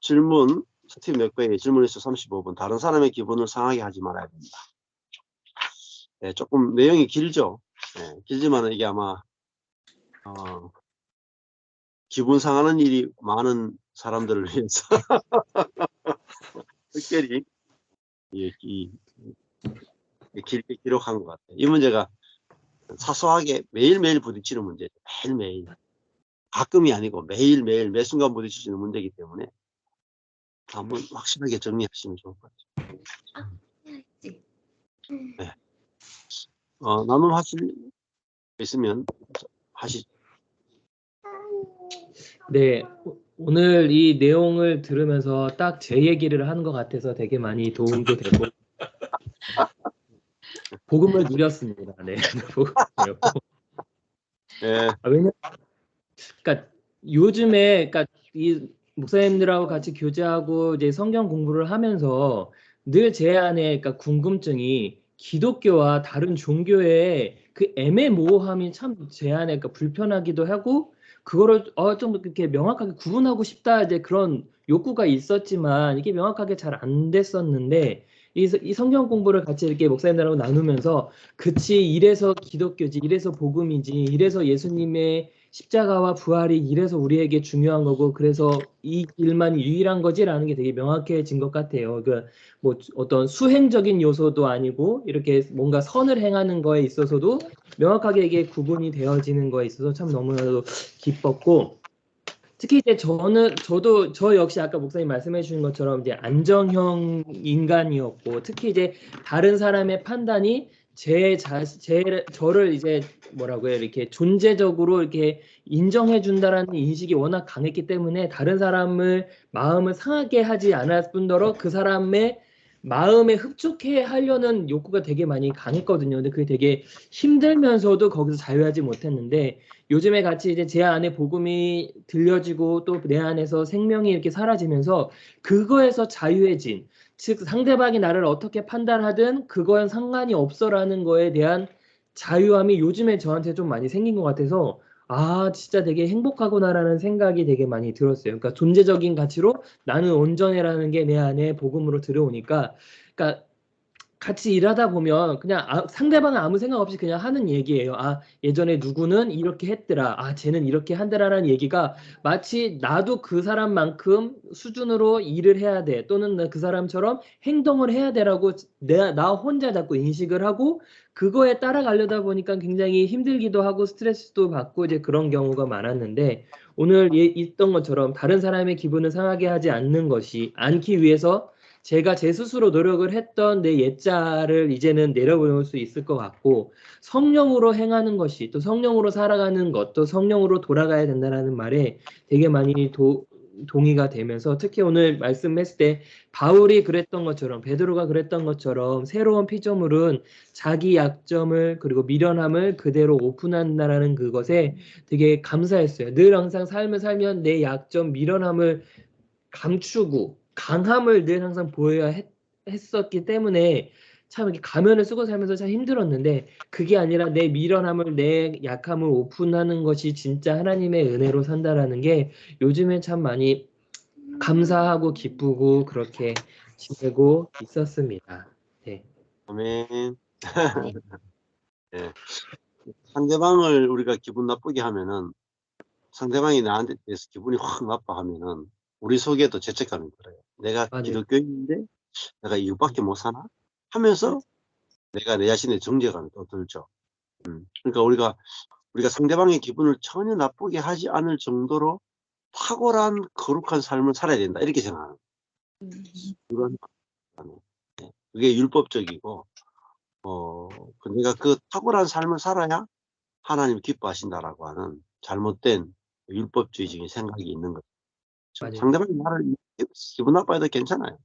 질문, 스티브 맥베이 질문에서 35분. 다른 사람의 기분을 상하게 하지 말아야 됩니다. 네, 조금 내용이 길죠. 네, 길지만 이게 아마 기분 상하는 일이 많은 사람들을 위해서 특별히 길게 기록한 것 같아요. 이 문제가 사소하게 매일매일 부딪히는 문제죠. 매일매일. 가끔이 아니고 매일매일 매 순간 부딪히는 문제이기 때문에 한번 확실하게 정리하시면 좋을 것 같아요. 네. 나눔하실 있으면 하시죠. 네, 오늘 이 내용을 들으면서 딱 제 얘기를 하는 것 같아서 되게 많이 도움도 되고 복음을 누렸습니다. 네, 복음을. 네. 왜냐면, 그러니까 요즘에, 그러니까 이 목사님들하고 같이 교제하고 이제 성경 공부를 하면서 늘 제 안에, 그러니까 궁금증이 기독교와 다른 종교의 그 애매모호함이 참 제 안에 그러니까 불편하기도 하고 그거를 좀 이렇게 명확하게 구분하고 싶다 이제 그런 욕구가 있었지만 이게 명확하게 잘 안 됐었는데 이 성경 공부를 같이 이렇게 목사님들하고 나누면서 그치 이래서 기독교지 이래서 복음이지 이래서 예수님의 십자가와 부활이 이래서 우리에게 중요한 거고 그래서 이 길만이 유일한 거지라는 게 되게 명확해진 것 같아요. 그 뭐 어떤 수행적인 요소도 아니고 이렇게 뭔가 선을 행하는 거에 있어서도 명확하게 이게 구분이 되어지는 거에 있어서 참 너무나도 기뻤고 특히 이제 저도 저 역시 아까 목사님 말씀해 주신 것처럼 이제 안정형 인간이었고 특히 이제 다른 사람의 판단이 저를 이제 뭐라고요 이렇게 존재적으로 이렇게 인정해 준다라는 인식이 워낙 강했기 때문에 다른 사람을 마음을 상하게 하지 않을 뿐더러 그 사람의 마음에 흡족해 하려는 욕구가 되게 많이 강했거든요. 근데 그게 되게 힘들면서도 거기서 자유하지 못했는데 요즘에 같이 이제 제 안에 복음이 들려지고 또 내 안에서 생명이 이렇게 사라지면서 그거에서 자유해진 즉 상대방이 나를 어떻게 판단하든 그거엔 상관이 없어라는 거에 대한 자유함이 요즘에 저한테 좀 많이 생긴 것 같아서 아 진짜 되게 행복하구나라는 생각이 되게 많이 들었어요. 그러니까 존재적인 가치로 나는 온전해라는 게 내 안에 복음으로 들어오니까 그러니까 같이 일하다 보면 그냥 상대방은 아무 생각 없이 그냥 하는 얘기예요. 아 예전에 누구는 이렇게 했더라. 아 쟤는 이렇게 한다라는 얘기가 마치 나도 그 사람만큼 수준으로 일을 해야 돼. 또는 그 사람처럼 행동을 해야 돼라고 나 혼자 자꾸 인식을 하고 그거에 따라가려다 보니까 굉장히 힘들기도 하고 스트레스도 받고 이제 그런 경우가 많았는데 오늘 있던 것처럼 다른 사람의 기분을 상하게 하지 않기 위해서 제가 제 스스로 노력을 했던 내 옛자를 이제는 내려놓을 수 있을 것 같고 성령으로 행하는 것이 또 성령으로 살아가는 것 또 성령으로 돌아가야 된다는 말에 되게 많이 동의가 되면서 특히 오늘 말씀했을 때 바울이 그랬던 것처럼 베드로가 그랬던 것처럼 새로운 피조물은 자기 약점을 그리고 미련함을 그대로 오픈한다라는 그것에 되게 감사했어요. 늘 항상 삶을 살면 내 약점 미련함을 감추고 강함을 늘 항상 보여야 했었기 때문에 참 이렇게 가면을 쓰고 살면서 참 힘들었는데 그게 아니라 내 미련함을 내 약함을 오픈하는 것이 진짜 하나님의 은혜로 산다라는 게 요즘에 참 많이 감사하고 기쁘고 그렇게 지내고 있었습니다. 네. 아멘. 네. 상대방을 우리가 기분 나쁘게 하면은 상대방이 나한테 대해서 기분이 확 나빠하면은 우리 속에도 죄책감이 들어요. 내가 네. 기독교인인데 내가 이것밖에 못 사나? 하면서 내가 내 자신의 정죄감이 또 들죠. 그러니까 우리가 상대방의 기분을 전혀 나쁘게 하지 않을 정도로 탁월한 거룩한 삶을 살아야 된다. 이렇게 생각하는 그런 네. 그게 율법적이고 내가 그 탁월한 삶을 살아야 하나님이 기뻐하신다라고 하는 잘못된 율법주의적인 생각이 있는 거죠. 맞아요. 상대방이 나를 기분 나빠해도 괜찮아요.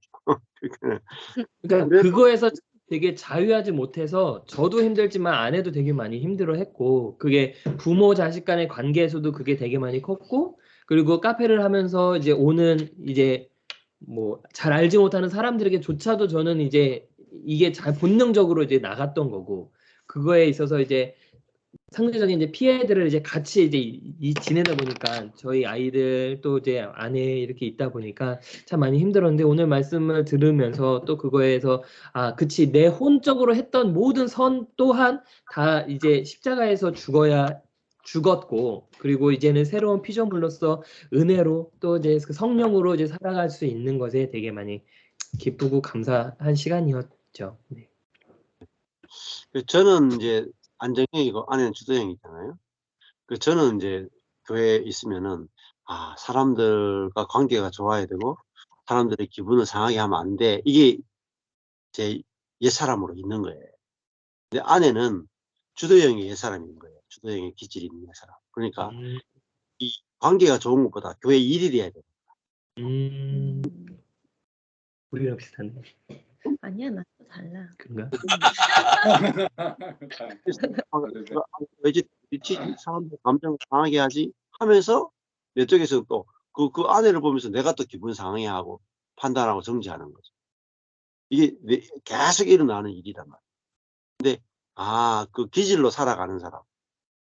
그러니까 그래도 그거에서 되게 자유하지 못해서 저도 힘들지만 아내도 되게 많이 힘들어했고 그게 부모 자식 간의 관계에서도 그게 되게 많이 컸고 그리고 카페를 하면서 이제 오는 이제 뭐 잘 알지 못하는 사람들에게조차도 저는 이제 이게 잘 본능적으로 이제 나갔던 거고 그거에 있어서 이제 상대적인 이제 피해들을 이제 같이 이제 지내다 보니까 저희 아이들 또 이제 아내 이렇게 있다 보니까 참 많이 힘들었는데 오늘 말씀을 들으면서 또 그거에서 아, 그치 내 혼적으로 했던 모든 선 또한 다 이제 십자가에서 죽었고 그리고 이제는 새로운 피조물로서 은혜로 또 이제 그 성령으로 이제 살아갈 수 있는 것에 되게 많이 기쁘고 감사한 시간이었죠. 네. 저는 이제 안정형이고 아내는 주도형이잖아요. 저는 이제 교회에 있으면은 사람들과 관계가 좋아야 되고 사람들의 기분을 상하게 하면 안 돼. 이게 제 옛사람으로 있는 거예요. 근데 아내는 주도형의 옛사람인 거예요. 주도형의 기질이 있는 옛사람. 그러니까 이 관계가 좋은 것보다 교회 일이 돼야 돼요. 우리랑 비슷하네. 아니야, 나 또 달라. 그런가? 왜지 사람들 감정을 상하게 하지 하면서 내 쪽에서 또 그 아내를 보면서 내가 또 기분 상하게 하고 판단하고 정지하는 거죠. 이게 계속 일어나는 일이란 말이에요. 근데 그 기질로 살아가는 사람,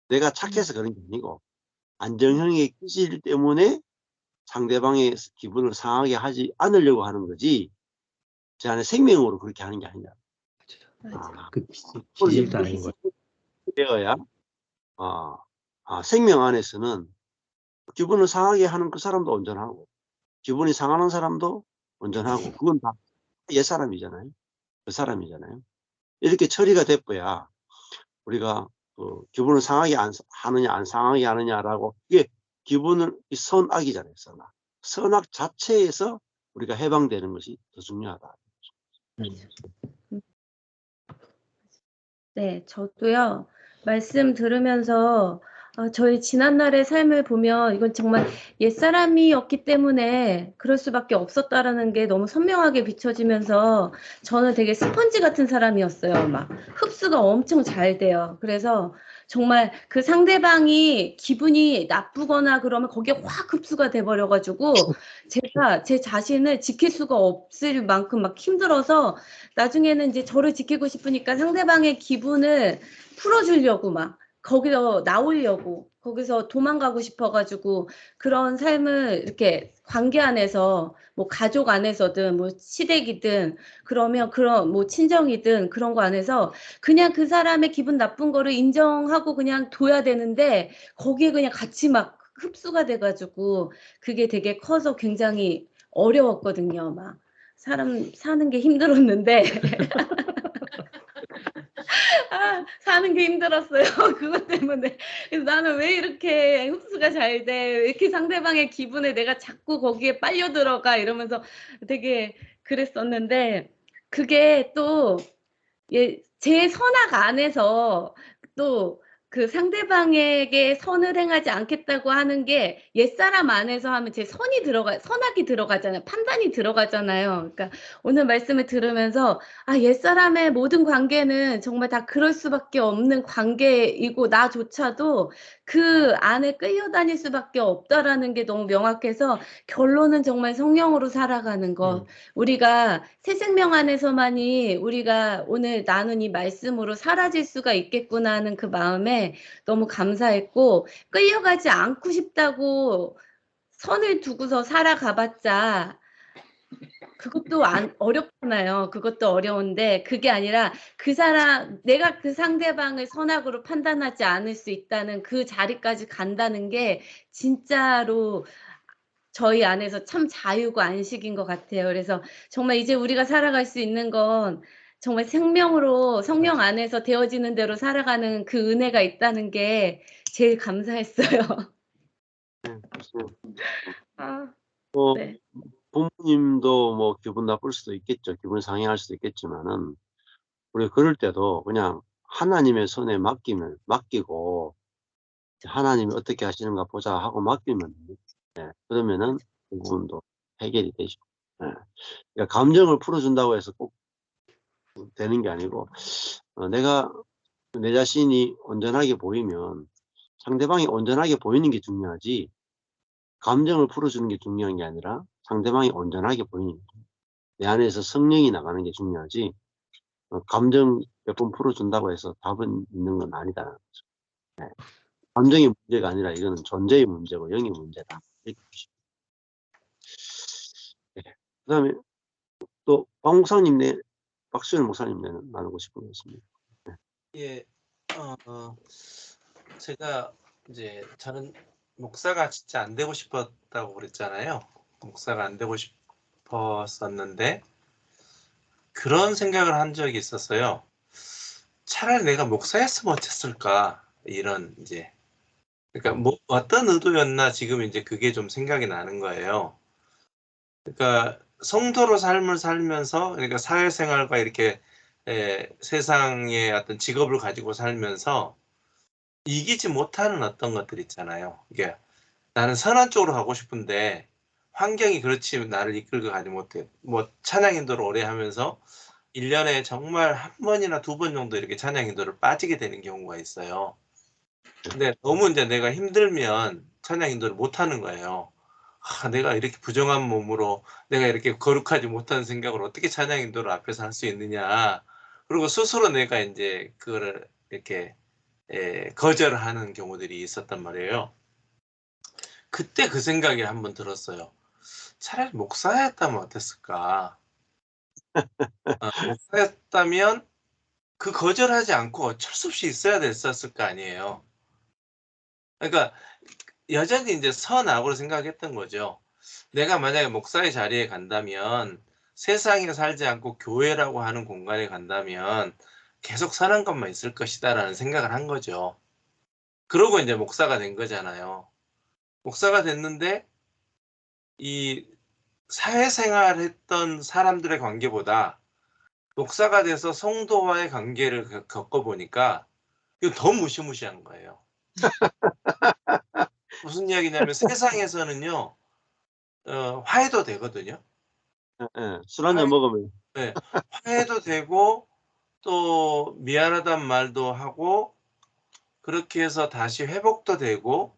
내가 착해서 그런 게 아니고 안정형의 기질 때문에 상대방의 기분을 상하게 하지 않으려고 하는 거지 제 안에 생명으로 그렇게 하는 게 아니냐. 맞아. 그 기질도 그 아닌 것. 되어야 생명 안에서는 기분을 상하게 하는 그 사람도 온전하고 기분이 상하는 사람도 온전하고 그건 다 옛사람이잖아요. 그 사람이잖아요. 이렇게 처리가 돼야 우리가 기분을 상하게 하느냐 안 상하게 하느냐라고 이게 기분을 선악이잖아요. 선악. 선악 자체에서 우리가 해방되는 것이 더 중요하다. 네, 저도요, 말씀 들으면서 저희 지난날의 삶을 보면 이건 정말 옛사람이었기 때문에 그럴 수밖에 없었다라는 게 너무 선명하게 비춰지면서 저는 되게 스펀지 같은 사람이었어요. 막 흡수가 엄청 잘 돼요. 그래서 정말 그 상대방이 기분이 나쁘거나 그러면 거기에 확 흡수가 돼버려가지고 제가 제 자신을 지킬 수가 없을 만큼 막 힘들어서 나중에는 이제 저를 지키고 싶으니까 상대방의 기분을 풀어주려고 막 거기서 나오려고 거기서 도망가고 싶어가지고 그런 삶을 이렇게 관계 안에서 뭐 가족 안에서든 뭐 시댁이든 그러면 그런 뭐 친정이든 그런 거 안에서 그냥 그 사람의 기분 나쁜 거를 인정하고 그냥 둬야 되는데 거기에 그냥 같이 막 흡수가 돼가지고 그게 되게 커서 굉장히 어려웠거든요. 막 사람 사는 게 힘들었는데 사는 게 힘들었어요. 그것 때문에. 그래서 나는 왜 이렇게 흡수가 잘 돼? 왜 이렇게 상대방의 기분에 내가 자꾸 거기에 빨려 들어가? 이러면서 되게 그랬었는데 그게 또 제 선악 안에서 또 그 상대방에게 선을 행하지 않겠다고 하는 게 옛사람 안에서 하면 제 선악이 들어가잖아요. 판단이 들어가잖아요. 그러니까 오늘 말씀을 들으면서 옛사람의 모든 관계는 정말 다 그럴 수밖에 없는 관계이고 나조차도 그 안에 끌려다닐 수밖에 없다라는 게 너무 명확해서 결론은 정말 성령으로 살아가는 것. 우리가 새 생명 안에서만이 우리가 오늘 나눈 이 말씀으로 사라질 수가 있겠구나 하는 그 마음에 너무 감사했고 끌려가지 않고 싶다고 선을 두고서 살아가봤자 그것도 어렵잖아요. 그것도 어려운데 그게 아니라 내가 그 상대방을 선악으로 판단하지 않을 수 있다는 그 자리까지 간다는 게 진짜로 저희 안에서 참 자유고 안식인 것 같아요. 그래서 정말 이제 우리가 살아갈 수 있는 건 정말 생명으로 성령 안에서 되어지는 대로 살아가는 그 은혜가 있다는 게 제일 감사했어요. 네. 부모님도 뭐 기분 나쁠 수도 있겠죠. 기분 상해할 수도 있겠지만은 우리 그럴 때도 그냥 하나님의 손에 맡기고 하나님이 어떻게 하시는가 보자 하고 맡기면 그러면은 그 부분도 해결이 되죠. 그러니까 감정을 풀어준다고 해서 꼭 되는 게 아니고 내가 내 자신이 온전하게 보이면 상대방이 온전하게 보이는 게 중요하지 감정을 풀어주는 게 중요한 게 아니라 상대방이 온전하게 보이는 게 내 안에서 성령이 나가는 게 중요하지 감정 몇 번 풀어준다고 해서 답은 있는 건 아니다라는 거죠. 감정이 문제가 아니라 이거는 존재의 문제고 영의 문제다. 이렇게 보시면. 네. 그다음에 또 박 목사님 박수현 목사님 나누고 싶은 거 있습니다. 예, 제가 이제 저는 목사가 진짜 안 되고 싶었다고 그랬잖아요. 목사가 안 되고 싶었었는데 그런 생각을 한 적이 있었어요. 차라리 내가 목사였으면 어땠을까 이런 이제 그러니까 뭐 어떤 의도였나 지금 이제 그게 좀 생각이 나는 거예요. 그러니까 성도로 삶을 살면서 그러니까 사회생활과 이렇게 세상의 어떤 직업을 가지고 살면서 이기지 못하는 어떤 것들 있잖아요. 이게 나는 선한 쪽으로 가고 싶은데 환경이 그렇지 나를 이끌고 가지 못해. 뭐 찬양 인도를 오래 하면서 1년에 정말 한 번이나 두 번 정도 이렇게 찬양 인도를 빠지게 되는 경우가 있어요. 근데 너무 이제 내가 힘들면 찬양 인도를 못 하는 거예요. 내가 이렇게 부정한 몸으로 내가 이렇게 거룩하지 못한 생각을 어떻게 찬양 인도를 앞에서 할 수 있느냐. 그리고 스스로 내가 이제 그거를 이렇게 거절하는 경우들이 있었단 말이에요. 그때 그 생각이 한번 들었어요. 차라리 목사였다면 어땠을까? 목사였다면 그 거절하지 않고 어쩔 수 없이 있어야 됐었을 거 아니에요. 그러니까 여전히 이제 선악으로 생각했던 거죠. 내가 만약에 목사의 자리에 간다면 세상에 살지 않고 교회라고 하는 공간에 간다면 계속 선한 것만 있을 것이다라는 생각을 한 거죠. 그러고 이제 목사가 된 거잖아요. 목사가 됐는데 이 사회생활 했던 사람들의 관계보다 목사가 돼서 성도와의 관계를 겪어보니까 이거 더 무시무시한 거예요. 무슨 이야기냐면 세상에서는요, 화해도 되거든요. 술 한잔 먹으면 네, 화해도 되고 또 미안하단 말도 하고 그렇게 해서 다시 회복도 되고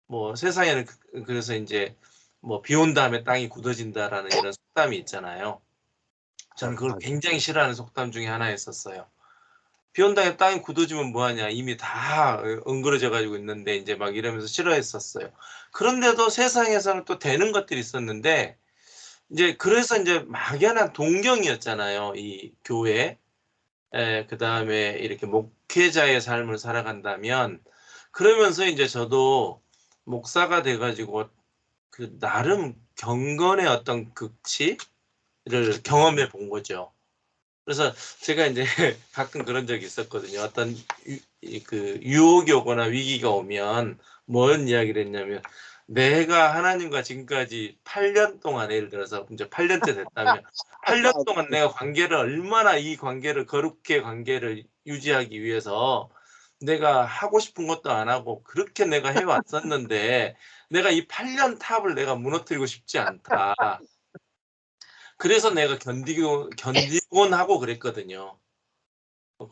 뭐 세상에는 그래서 이제 뭐 비 온 다음에 땅이 굳어진다라는 이런 속담이 있잖아요. 저는 그걸 굉장히 싫어하는 속담 중에 하나였었어요. 비 온 다음에 땅이 굳어지면 뭐하냐 이미 다 엉그러져 가지고 있는데 이제 막 이러면서 싫어했었어요. 그런데도 세상에서는 또 되는 것들이 있었는데 이제 그래서 이제 막연한 동경이었잖아요. 이 교회. 그다음에 이렇게 목회자의 삶을 살아간다면 그러면서 이제 저도 목사가 돼 가지고 그 나름 경건의 어떤 극치를 경험해 본 거죠. 그래서 제가 이제 가끔 그런 적이 있었거든요. 어떤 그 유혹이 오거나 위기가 오면 뭔 이야기를 했냐면 내가 하나님과 지금까지 8년 동안 예를 들어서 이제 8년째 됐다면 8년 동안 내가 관계를 얼마나 이 관계를 거룩하게 관계를 유지하기 위해서 내가 하고 싶은 것도 안 하고 그렇게 내가 해왔었는데 내가 이 8년 탑을 내가 무너뜨리고 싶지 않다. 그래서 내가 견디곤 하고 그랬거든요.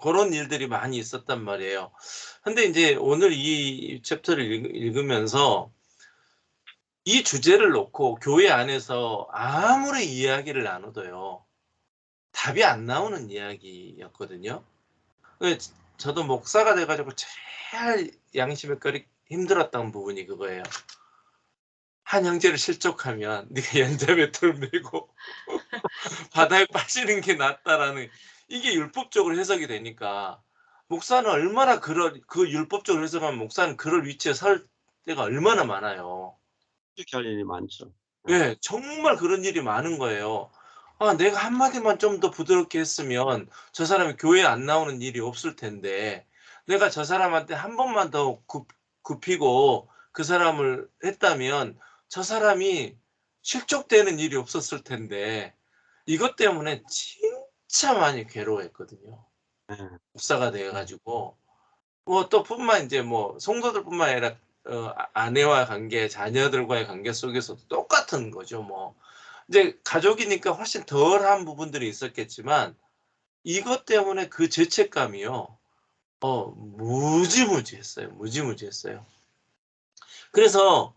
그런 일들이 많이 있었단 말이에요. 근데 이제 오늘 이 챕터를 읽으면서 이 주제를 놓고 교회 안에서 아무리 이야기를 나눠도요. 답이 안 나오는 이야기였거든요. 저도 목사가 돼가지고 제일 양심에 힘들었던 부분이 그거예요. 한 형제를 실족하면 네가 연자에 돌매고 바다에 빠지는 게 낫다라는 이게 율법적으로 해석이 되니까 목사는 얼마나 그 율법적으로 해석하면 목사는 그럴 위치에 설 때가 얼마나 많아요. 이렇게 할 일이 많죠. 예, 정말 그런 일이 많은 거예요. 내가 한마디만 좀 더 부드럽게 했으면 저 사람이 교회에 안 나오는 일이 없을 텐데 내가 저 사람한테 한 번만 더 굽히고 그 사람을 했다면 저 사람이 실족되는 일이 없었을 텐데 이것 때문에 진짜 많이 괴로워했거든요. 목사가 돼가지고 뭐 또 이제 뭐 성도들뿐만 아니라 아내와 관계, 자녀들과의 관계 속에서도 똑같은 거죠. 뭐 이제 가족이니까 훨씬 덜한 부분들이 있었겠지만 이것 때문에 그 죄책감이요. 무지무지했어요. 무지무지했어요. 그래서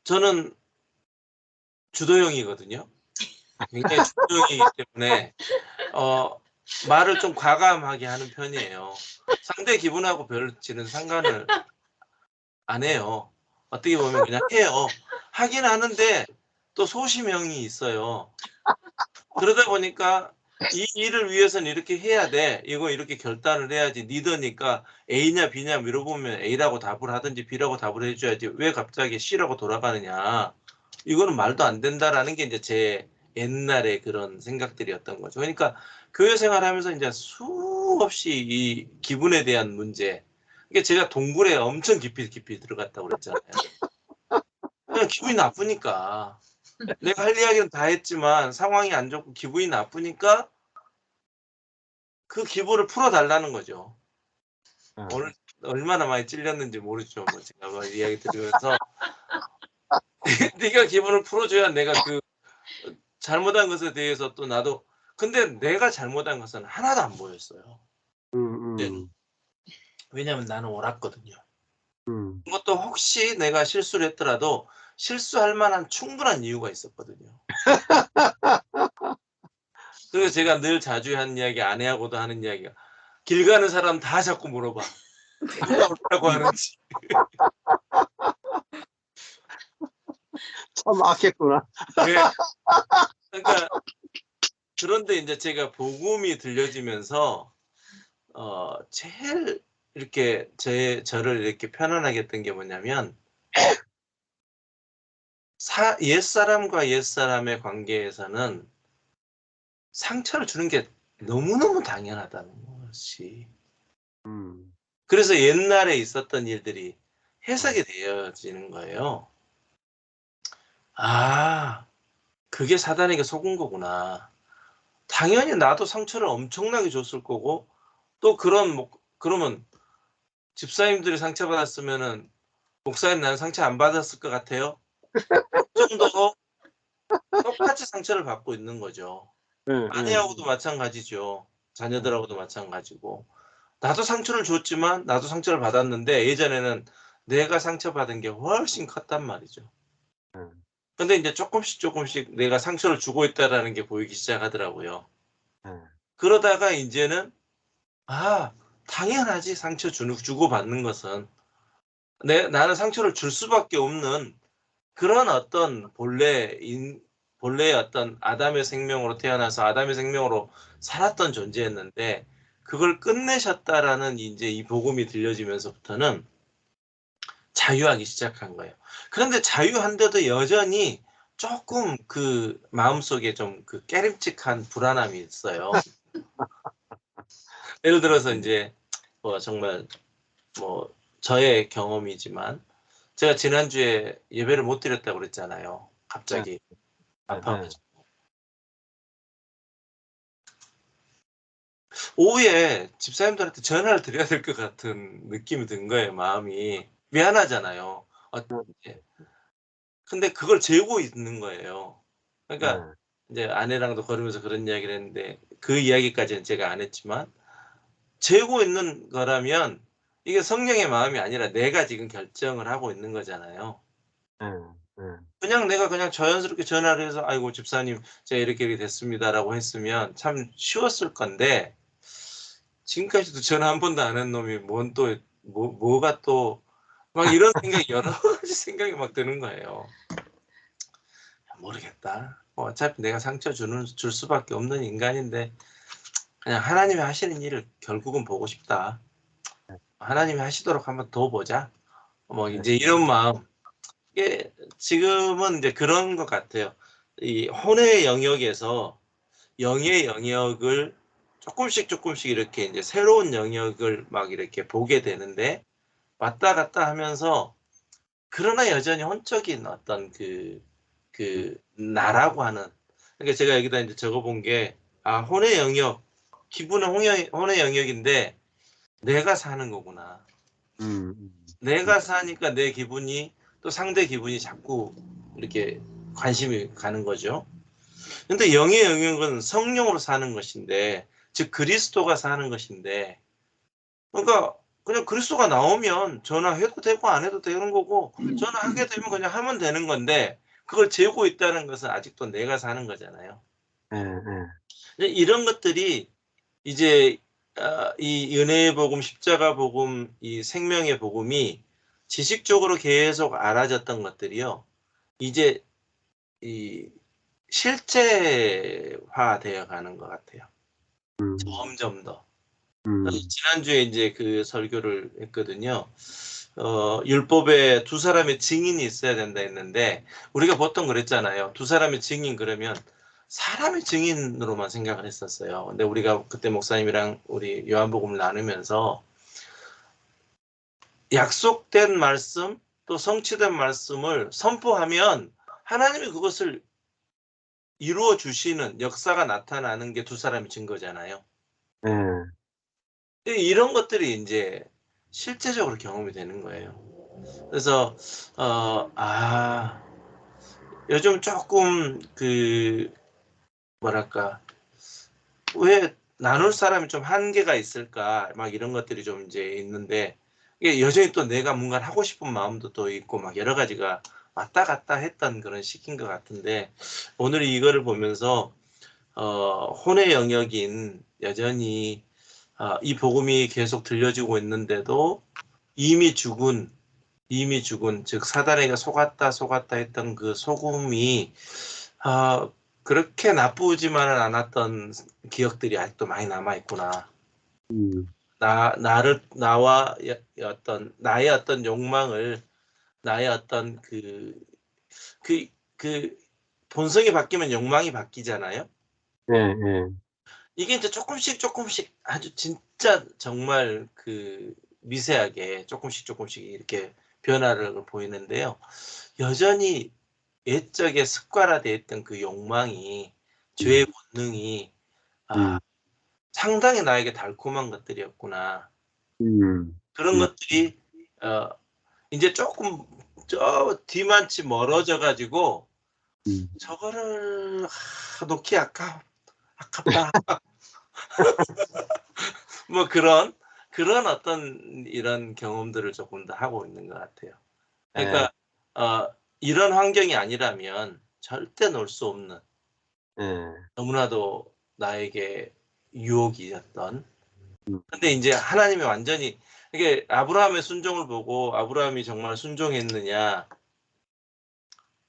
저는 주도형이거든요. 굉장히 주도형이기 때문에 말을 좀 과감하게 하는 편이에요. 상대 기분하고 별로 상관을 안 해요. 어떻게 보면 그냥 해요. 하긴 하는데 또 소심형이 있어요. 그러다 보니까 이 일을 위해서는 이렇게 해야 돼. 이거 이렇게 결단을 해야지. 리더니까 A냐 B냐 물어보면 A라고 답을 하든지 B라고 답을 해줘야지. 왜 갑자기 C라고 돌아가느냐. 이거는 말도 안 된다라는 게 이제 제 옛날의 그런 생각들이었던 거죠. 그러니까 교회 생활하면서 이제 수없이 이 기분에 대한 문제. 이게 제가 동굴에 엄청 깊이 들어갔다고 그랬잖아요. 그냥 기분이 나쁘니까. 내가 할 이야기는 다 했지만 상황이 안 좋고 기분이 나쁘니까 그 기분을 풀어달라는 거죠. 오늘 얼마나 많이 찔렸는지 모르죠. 뭐 제가 뭐 이야기 들으면서 네가 기분을 풀어줘야 내가 그 잘못한 것에 대해서 또 나도 근데 내가 잘못한 것은 하나도 안 보였어요. 왜냐하면 나는 옳았거든요. 그것도 혹시 내가 실수를 했더라도 실수할 만한 충분한 이유가 있었거든요. 그래서 제가 늘 자주 하는 이야기, 아내하고도 하는 이야기가 길 가는 사람 다 자꾸 물어봐. 누가 옳다고 하는지. 참 악했구나. 네. 그러니까 그런데 이제 제가 복음이 들려지면서 제일 이렇게 저를 이렇게 편안하게 했던 게 뭐냐면 옛사람과 옛사람의 관계에서는 상처를 주는 게 너무너무 당연하다는 것이. 그래서 옛날에 있었던 일들이 해석이 되어지는 거예요. 아, 그게 사단에게 속은 거구나. 당연히 나도 상처를 엄청나게 줬을 거고 또 그러면 집사님들이 상처받았으면은 목사님 나는 상처 안 받았을 것 같아요. 그 정도로 똑같이 상처를 받고 있는 거죠. 아내하고도 마찬가지죠. 자녀들하고도 마찬가지고. 나도 상처를 줬지만 나도 상처를 받았는데 예전에는 내가 상처받은 게 훨씬 컸단 말이죠. 근데 이제 조금씩 내가 상처를 주고 있다라는 게 보이기 시작하더라고요. 그러다가 이제는 당연하지 상처 주고받는 것은 나는 상처를 줄 수밖에 없는 그런 어떤 본래의 어떤 아담의 생명으로 태어나서 아담의 생명으로 살았던 존재였는데 그걸 끝내셨다라는 이제 이 복음이 들려지면서부터는 자유하기 시작한 거예요. 그런데 자유한데도 여전히 조금 그 마음속에 좀 그 깨림칙한 불안함이 있어요. 예를 들어서 이제 뭐 정말 뭐 저의 경험이지만 제가 지난주에 예배를 못 드렸다고 그랬잖아요. 갑자기 아파가지고. 오후에 집사님들한테 전화를 드려야 될 것 같은 느낌이 든 거예요. 마음이. 미안하잖아요. 근데 그걸 재우고 있는 거예요. 그러니까 이제 아내랑도 걸으면서 그런 이야기를 했는데 그 이야기까지는 제가 안 했지만 재우고 있는 거라면 이게 성령의 마음이 아니라 내가 지금 결정을 하고 있는 거잖아요. 그냥 내가 그냥 자연스럽게 전화를 해서 아이고 집사님 제가 이렇게 됐습니다라고 했으면 참 쉬웠을 건데 지금까지도 전화 한 번도 안 한 놈이 뭐가 또 막 이런 생각이 여러 가지 생각이 막 드는 거예요. 모르겠다. 어차피 내가 상처 줄 수밖에 없는 인간인데 그냥 하나님이 하시는 일을 결국은 보고 싶다. 하나님이 하시도록 한번 더 보자. 뭐 이제 이런 마음. 이게 지금은 이제 그런 것 같아요. 이 혼의 영역에서 영의 영역을 조금씩 이렇게 이제 새로운 영역을 막 이렇게 보게 되는데 왔다 갔다 하면서 그러나 여전히 혼적인 어떤 그 나라고 하는 그러니까 제가 여기다 이제 적어본 게 혼의 영역 기분은 혼의 영역인데 내가 사는 거구나. 내가 사니까 내 기분이 또 상대 기분이 자꾸 이렇게 관심이 가는 거죠. 근데 영의 영역은 성령으로 사는 것인데 즉 그리스도가 사는 것인데 그러니까 그냥 그리스도가 나오면 전화해도 되고 안 해도 되는 거고 전화하게 되면 그냥 하면 되는 건데 그걸 재고 있다는 것은 아직도 내가 사는 거잖아요. 이런 것들이 이제 이 은혜의 복음, 십자가 복음, 이 생명의 복음이 지식적으로 계속 알아졌던 것들이요. 이제 이 실제화되어 가는 것 같아요. 점점 더. 지난주에 이제 그 설교를 했거든요. 율법에 두 사람의 증인이 있어야 된다 했는데, 우리가 보통 그랬잖아요. 두 사람의 증인 그러면 사람의 증인으로만 생각을 했었어요. 근데 우리가 그때 목사님이랑 우리 요한복음을 나누면서 약속된 말씀 또 성취된 말씀을 선포하면 하나님이 그것을 이루어 주시는 역사가 나타나는 게 두 사람의 증거잖아요. 네. 이런 것들이 이제 실제적으로 경험이 되는 거예요. 그래서 요즘 조금 그 뭐랄까, 왜 나눌 사람이 좀 한계가 있을까, 막 이런 것들이 좀 이제 있는데, 이게 여전히 또 내가 뭔가를 하고 싶은 마음도 또 있고 막 여러 가지가 왔다 갔다 했던 그런 시기인 것 같은데, 오늘 이거를 보면서 혼의 영역인 여전히 이 복음이 계속 들려지고 있는데도 이미 죽은 즉 사단에게 속았다 했던 그 속음이 그렇게 나쁘지만은 않았던 기억들이 아직도 많이 남아 있구나. 나의 어떤 욕망을, 나의 어떤 그 본성이 바뀌면 욕망이 바뀌잖아요. 네, 네. 이게 이제 조금씩 아주 진짜 정말 그 미세하게 조금씩 이렇게 변화를 보이는데요. 여전히 옛적에 습관화되어 있던 그 욕망이, 죄의 본능이 상당히 나에게 달콤한 것들이었구나. 그런 것들이 이제 조금 저 뒤만치 멀어져 가지고 저거를 놓기 아깝다. 뭐 그런 어떤 이런 경험들을 조금 더 하고 있는 것 같아요. 그러니까 이런 환경이 아니라면 절대 놓을 수 없는, 너무나도 나에게 유혹이었던. 근데 이제 하나님이 완전히, 이게 아브라함의 순종을 보고 아브라함이 정말 순종했느냐,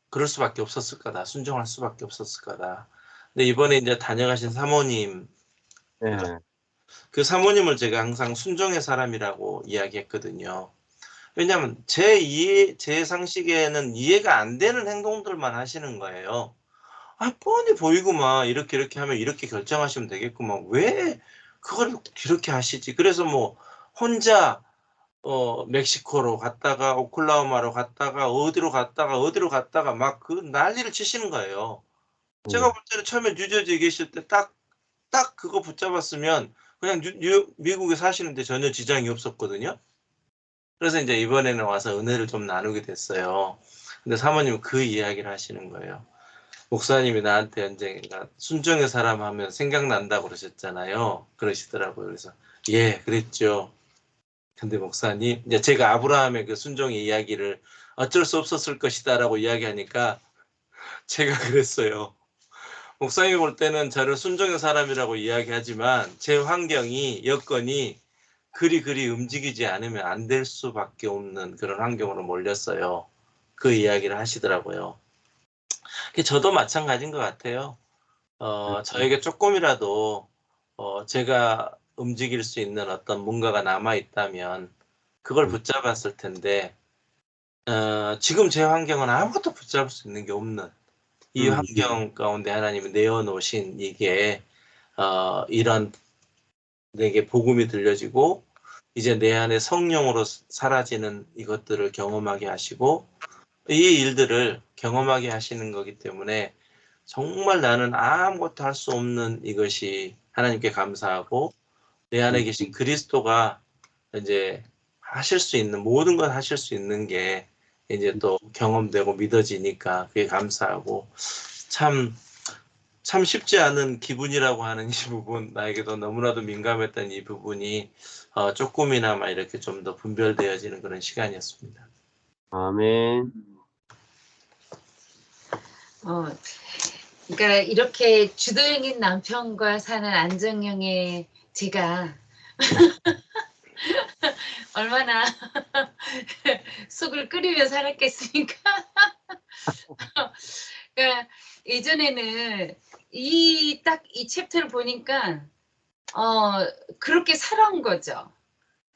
그럴 수밖에 없었을 거다. 순종할 수밖에 없었을 거다. 근데 이번에 이제 다녀가신 사모님, 그 사모님을 제가 항상 순종의 사람이라고 이야기했거든요. 왜냐하면 제 상식에는 이해가 안 되는 행동들만 하시는 거예요. 뻔히 보이구만. 이렇게 하면 이렇게 결정하시면 되겠구만. 왜 그걸 이렇게 하시지? 그래서 뭐 혼자 멕시코로 갔다가 오클라호마로 갔다가 어디로 갔다가 막 그 난리를 치시는 거예요. 제가 볼 때는 처음에 뉴저지에 계실 때 딱 그거 붙잡았으면 그냥 미국에 사시는데 전혀 지장이 없었거든요. 그래서 이제 이번에는 와서 은혜를 좀 나누게 됐어요. 근데 사모님은 그 이야기를 하시는 거예요. 목사님이 나한테 언젠가 순종의 사람 하면 생각난다고 그러셨잖아요. 그러시더라고요. 그래서 예, 그랬죠. 근데 목사님, 이제 제가 아브라함의 그 순종의 이야기를 어쩔 수 없었을 것이다라고 이야기하니까 제가 그랬어요. 목사님이 볼 때는 저를 순종의 사람이라고 이야기하지만 제 환경이, 여건이 그리 움직이지 않으면 안 될 수밖에 없는 그런 환경으로 몰렸어요. 그 이야기를 하시더라고요. 저도 마찬가지인 것 같아요. 저에게 조금이라도 제가 움직일 수 있는 어떤 뭔가가 남아 있다면 그걸 붙잡았을 텐데, 지금 제 환경은 아무것도 붙잡을 수 있는 게 없는 이 환경 가운데 하나님이 내어놓으신 이게 이런 내게 복음이 들려지고 이제 내 안에 성령으로 사라지는 이것들을 경험하게 하시고 이 일들을 경험하게 하시는 거기 때문에 정말 나는 아무것도 할 수 없는 이것이 하나님께 감사하고, 내 안에 계신 그리스도가 이제 하실 수 있는 모든 걸 하실 수 있는 게 이제 또 경험되고 믿어지니까 그게 감사하고, 참 쉽지 않은 기분이라고 하는 이 부분, 나에게도 너무나도 민감했던 이 부분이 조금이나마 이렇게 좀 더 분별되어지는 그런 시간이었습니다. 아멘. 그러니까 이렇게 주도형인 남편과 사는 안정형의 제가 얼마나 속을 끓이며 살았겠습니까? 그러니까 예전에는 딱 이 챕터를 보니까 그렇게 살아온 거죠.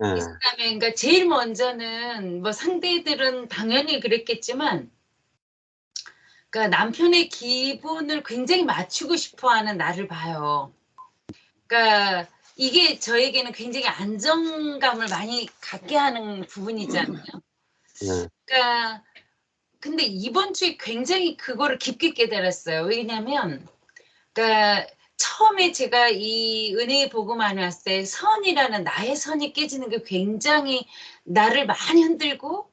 예. 이 사람의 그러니까 제일 먼저는 뭐 상대들은 당연히 그랬겠지만, 그러니까 남편의 기분을 굉장히 맞추고 싶어하는 나를 봐요. 그러니까 이게 저에게는 굉장히 안정감을 많이 갖게 하는 부분이잖아요. 예. 그러니까 근데 이번 주에 굉장히 그거를 깊게 깨달았어요. 왜냐면 그러니까 처음에 제가 이 은혜의 복음 안에 왔을 때 선이라는 나의 선이 깨지는 게 굉장히 나를 많이 흔들고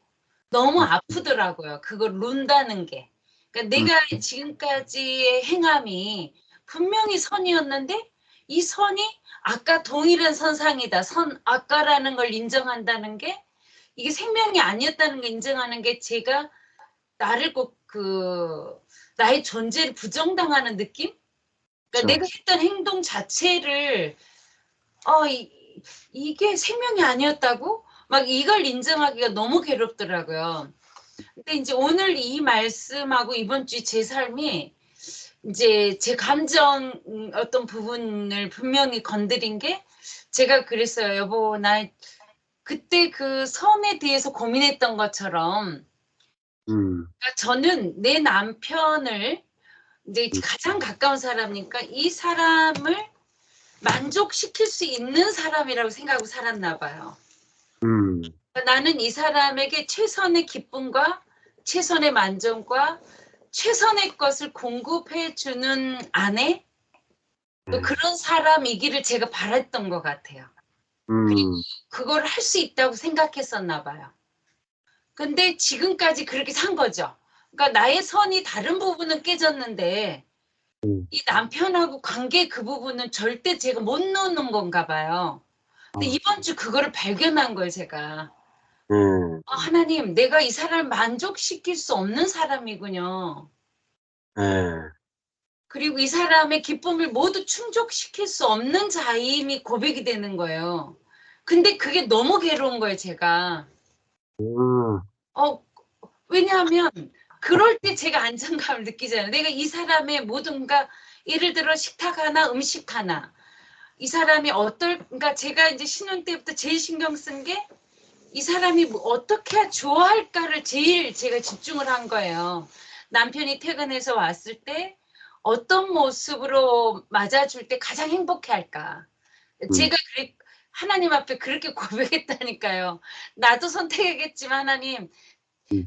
너무 아프더라고요. 그걸 논다는 게. 그러니까 내가 지금까지의 행함이 분명히 선이었는데 이 선이 아까 동일한 선상이다. 아까라는 걸 인정한다는 게 이게 생명이 아니었다는 걸 인정하는 게 제가 나를 꼭 나의 존재를 부정당하는 느낌? 그러니까 내가 했던 행동 자체를 이게 생명이 아니었다고? 막 이걸 인정하기가 너무 괴롭더라고요. 근데 이제 오늘 이 말씀하고 이번 주 제 삶이 이제 제 감정 어떤 부분을 분명히 건드린 게 제가 그랬어요. 여보, 나 그때 그 선에 대해서 고민했던 것처럼 그러니까 저는 내 남편을 이제 가장 가까운 사람이니까 이 사람을 만족시킬 수 있는 사람이라고 생각하고 살았나 봐요. 그러니까 나는 이 사람에게 최선의 기쁨과 최선의 만족과 최선의 것을 공급해 주는 아내, 또 그런 사람이기를 제가 바랐던 것 같아요. 그리고 그걸 할 수 있다고 생각했었나 봐요. 근데 지금까지 그렇게 산 거죠. 그러니까 나의 선이 다른 부분은 깨졌는데 이 남편하고 관계 그 부분은 절대 제가 못 놓는 건가 봐요. 근데 이번 주 그거를 발견한 거예요, 제가. 하나님, 내가 이 사람을 만족시킬 수 없는 사람이군요. 그리고 이 사람의 기쁨을 모두 충족시킬 수 없는 자임이 고백이 되는 거예요. 근데 그게 너무 괴로운 거예요, 제가. 왜냐하면 그럴 때 제가 안정감을 느끼잖아요. 내가 이 사람의 모든가 예를 들어 식탁 하나, 음식 하나. 이 사람이 그러니까 제가 이제 신혼 때부터 제일 신경 쓴 게 이 사람이 어떻게 해야 좋아할까를 제일 제가 집중을 한 거예요. 남편이 퇴근해서 왔을 때 어떤 모습으로 맞아줄 때 가장 행복해할까. 제가 하나님 앞에 그렇게 고백했다니까요. 나도 선택하겠지만 하나님,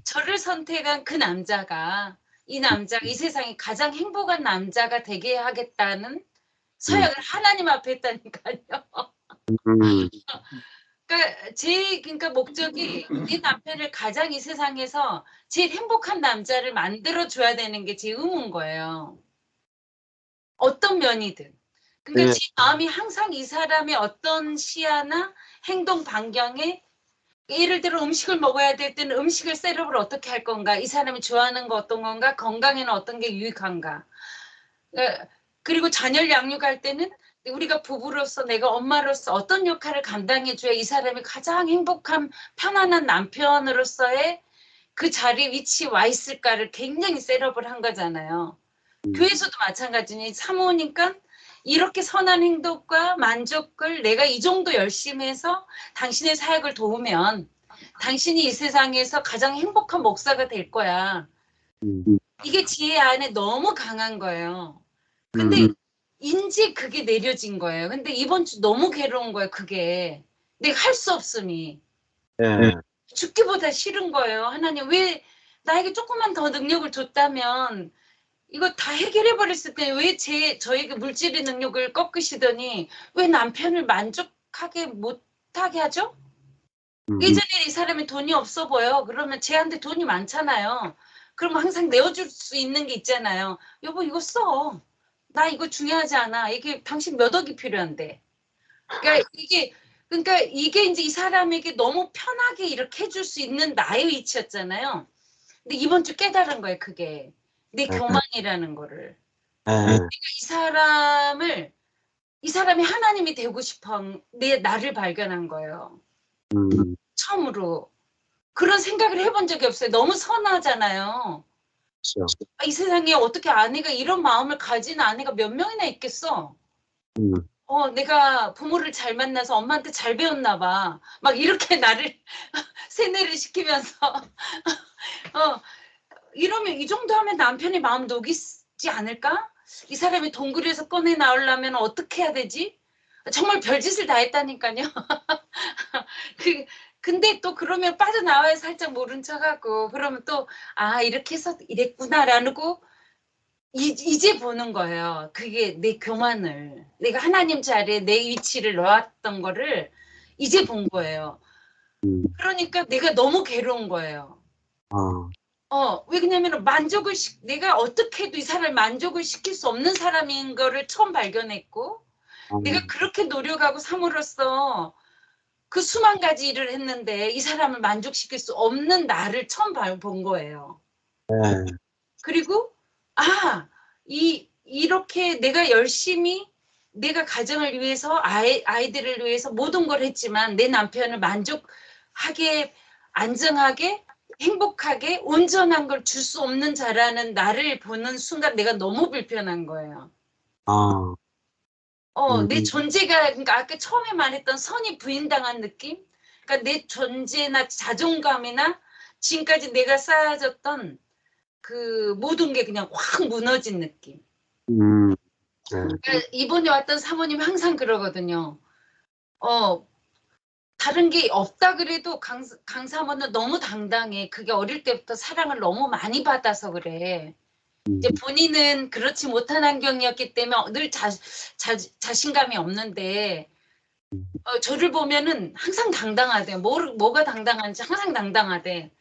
저를 선택한 그 남자가 이 세상에 가장 행복한 남자가 되게 하겠다는 서약을 하나님 앞에 했다니까요. 그러니까 목적이 내 남편을 가장 이 세상에서 제일 행복한 남자를 만들어 줘야 되는 게 제 의무인 거예요. 어떤 면이든. 그러니까 제 마음이 항상 이 사람의 어떤 시야나 행동 반경에 예를 들어 음식을 먹어야 될 때는 음식을 셋업을 어떻게 할 건가? 이 사람이 좋아하는 거 어떤 건가? 건강에는 어떤 게 유익한가? 그리고 자녀를 양육할 때는 우리가 부부로서 내가 엄마로서 어떤 역할을 감당해줘야 이 사람이 가장 행복한 편안한 남편으로서의 그 자리 위치에 와 있을까를 굉장히 셋업을 한 거잖아요. 교회에서도 마찬가지니 사모니까 이렇게 선한 행동과 만족을 내가 이 정도 열심히 해서 당신의 사역을 도우면 당신이 이 세상에서 가장 행복한 목사가 될 거야. 이게 지혜 안에 너무 강한 거예요. 근데 인지 그게 내려진 거예요. 근데 이번 주 너무 괴로운 거예요. 그게 내가 할 수 없으니 죽기보다 싫은 거예요. 하나님, 왜 나에게 조금만 더 능력을 줬다면 이거 다 해결해 버렸을 때 왜 저에게 물질의 능력을 꺾으시더니 왜 남편을 만족하게 못하게 하죠? 예전에 이 사람이 돈이 없어 보여. 그러면 쟤한테 돈이 많잖아요. 그럼 항상 내어줄 수 있는 게 있잖아요. 여보, 이거 써. 나 이거 중요하지 않아. 이게 당신 몇 억이 필요한데. 그러니까 이게 이제 이 사람에게 너무 편하게 이렇게 해줄 수 있는 나의 위치였잖아요. 근데 이번 주 깨달은 거예요, 그게. 내 교만이라는 거를. 이 사람을 이 사람이 하나님이 되고 싶어 나를 발견한 거예요. 처음으로. 그런 생각을 해본 적이 없어요. 너무 선하잖아요. 그렇죠. 이 세상에 어떻게 아내가 이런 마음을 가진 아내가 몇 명이나 있겠어. 내가 부모를 잘 만나서 엄마한테 잘 배웠나 봐. 막 이렇게 나를 세뇌를 시키면서 이러면 이 정도 하면 남편의 마음 녹이지 않을까? 이 사람이 동굴에서 꺼내 나오려면 어떻게 해야 되지? 정말 별짓을 다 했다니까요. 근데 또 그러면 빠져나와야 살짝 모른 척하고 그러면 또 이렇게 해서 이랬구나라고 이제 보는 거예요. 그게 내 교만을 내가 하나님 자리에 내 위치를 놓았던 거를 이제 본 거예요. 그러니까 내가 너무 괴로운 거예요. 왜냐면 내가 어떻게 해도 이 사람을 만족을 시킬 수 없는 사람인 거를 처음 발견했고 내가 그렇게 노력하고 삼으로써 그 수만 가지 일을 했는데 이 사람을 만족시킬 수 없는 나를 처음 본 거예요. 네. 그리고 이렇게 내가 열심히 내가 가정을 위해서 아이들을 위해서 모든 걸 했지만 내 남편을 만족하게 안정하게 행복하게 온전한 걸 줄 수 없는 자라는 나를 보는 순간 내가 너무 불편한 거예요. 내 존재가 그러니까 아까 처음에 말했던 선이 부인당한 느낌? 그러니까 내 존재나 자존감이나 지금까지 내가 쌓아졌던 그 모든 게 그냥 확 무너진 느낌. 그러니까 이번에 왔던 사모님 항상 그러거든요. 다른 게 없다 그래도 강 사모는 너무 당당해. 그게 어릴 때부터 사랑을 너무 많이 받아서 그래. 이제 본인은 그렇지 못한 환경이었기 때문에 늘 자신감이 없는데 저를 보면은 항상 당당하대. 뭐가 당당한지 항상 당당하대.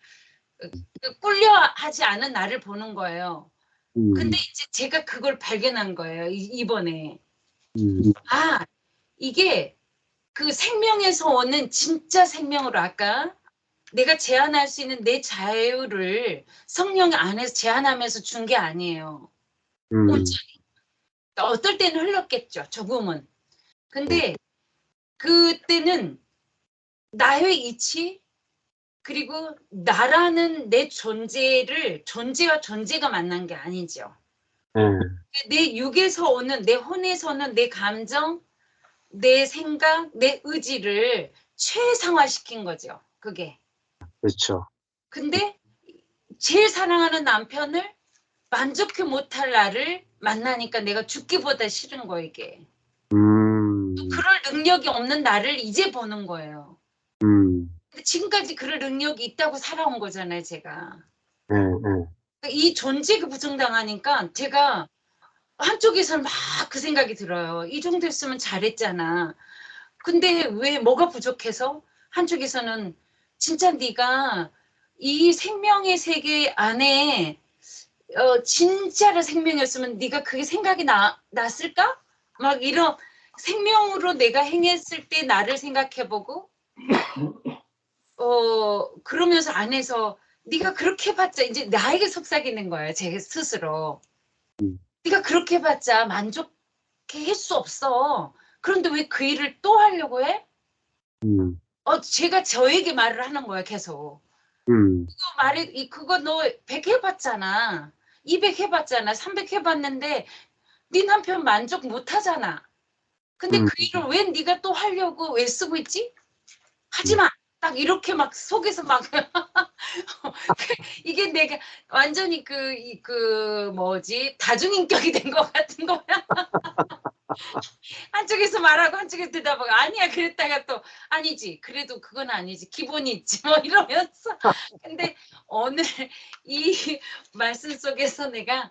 꿀려 하지 않은 나를 보는 거예요. 근데 이제 제가 그걸 발견한 거예요. 이번에. 이게 그 생명에서 오는 진짜 생명으로 아까 내가 제한할 수 있는 내 자유를 성령 안에서 제한하면서 준 게 아니에요. 온전히. 어떨 때는 흘렀겠죠. 조금은. 근데 그때는 나의 이치 그리고 나라는 내 존재와 존재가 만난 게 아니죠. 내 육에서 오는 내 혼에서는 내 감정 내 생각, 내 의지를 최상화시킨 거죠. 그게. 그렇죠. 근데 제일 사랑하는 남편을 만족해 못할 나를 만나니까 내가 죽기보다 싫은 거 이게. 또 그럴 능력이 없는 나를 이제 보는 거예요. 근데 지금까지 그럴 능력이 있다고 살아온 거잖아요, 제가. 이 존재가 부정당하니까 제가 한쪽에서는 막 그 생각이 들어요. 이 정도 했으면 잘했잖아. 근데 왜 뭐가 부족해서 한쪽에서는 진짜 네가 이 생명의 세계 안에 진짜로 생명이었으면 네가 그게 생각이 났을까? 막 이런 생명으로 내가 행했을 때 나를 생각해보고 그러면서 안에서 네가 그렇게 해봤자 이제 나에게 속삭이는 거예요. 제 스스로. 네가 그렇게 해봤자 만족해 할 수 없어. 그런데 왜 그 일을 또 하려고 해? 제가 저에게 말을 하는 거야, 계속. 그거 너 100 해봤잖아. 200 해봤잖아. 300 해봤는데 네 남편 만족 못 하잖아. 근데 그 일을 왜 네가 또 하려고 왜 쓰고 있지? 하지 마. 딱 이렇게 막 속에서 막 이게 내가 완전히 다중인격이 된 것 같은 거야. 한쪽에서 말하고 한쪽에서 대답하고 아니야 그랬다가 또 아니지 그래도 그건 아니지 기본이 있지 뭐 이러면서 근데 오늘 이 말씀 속에서 내가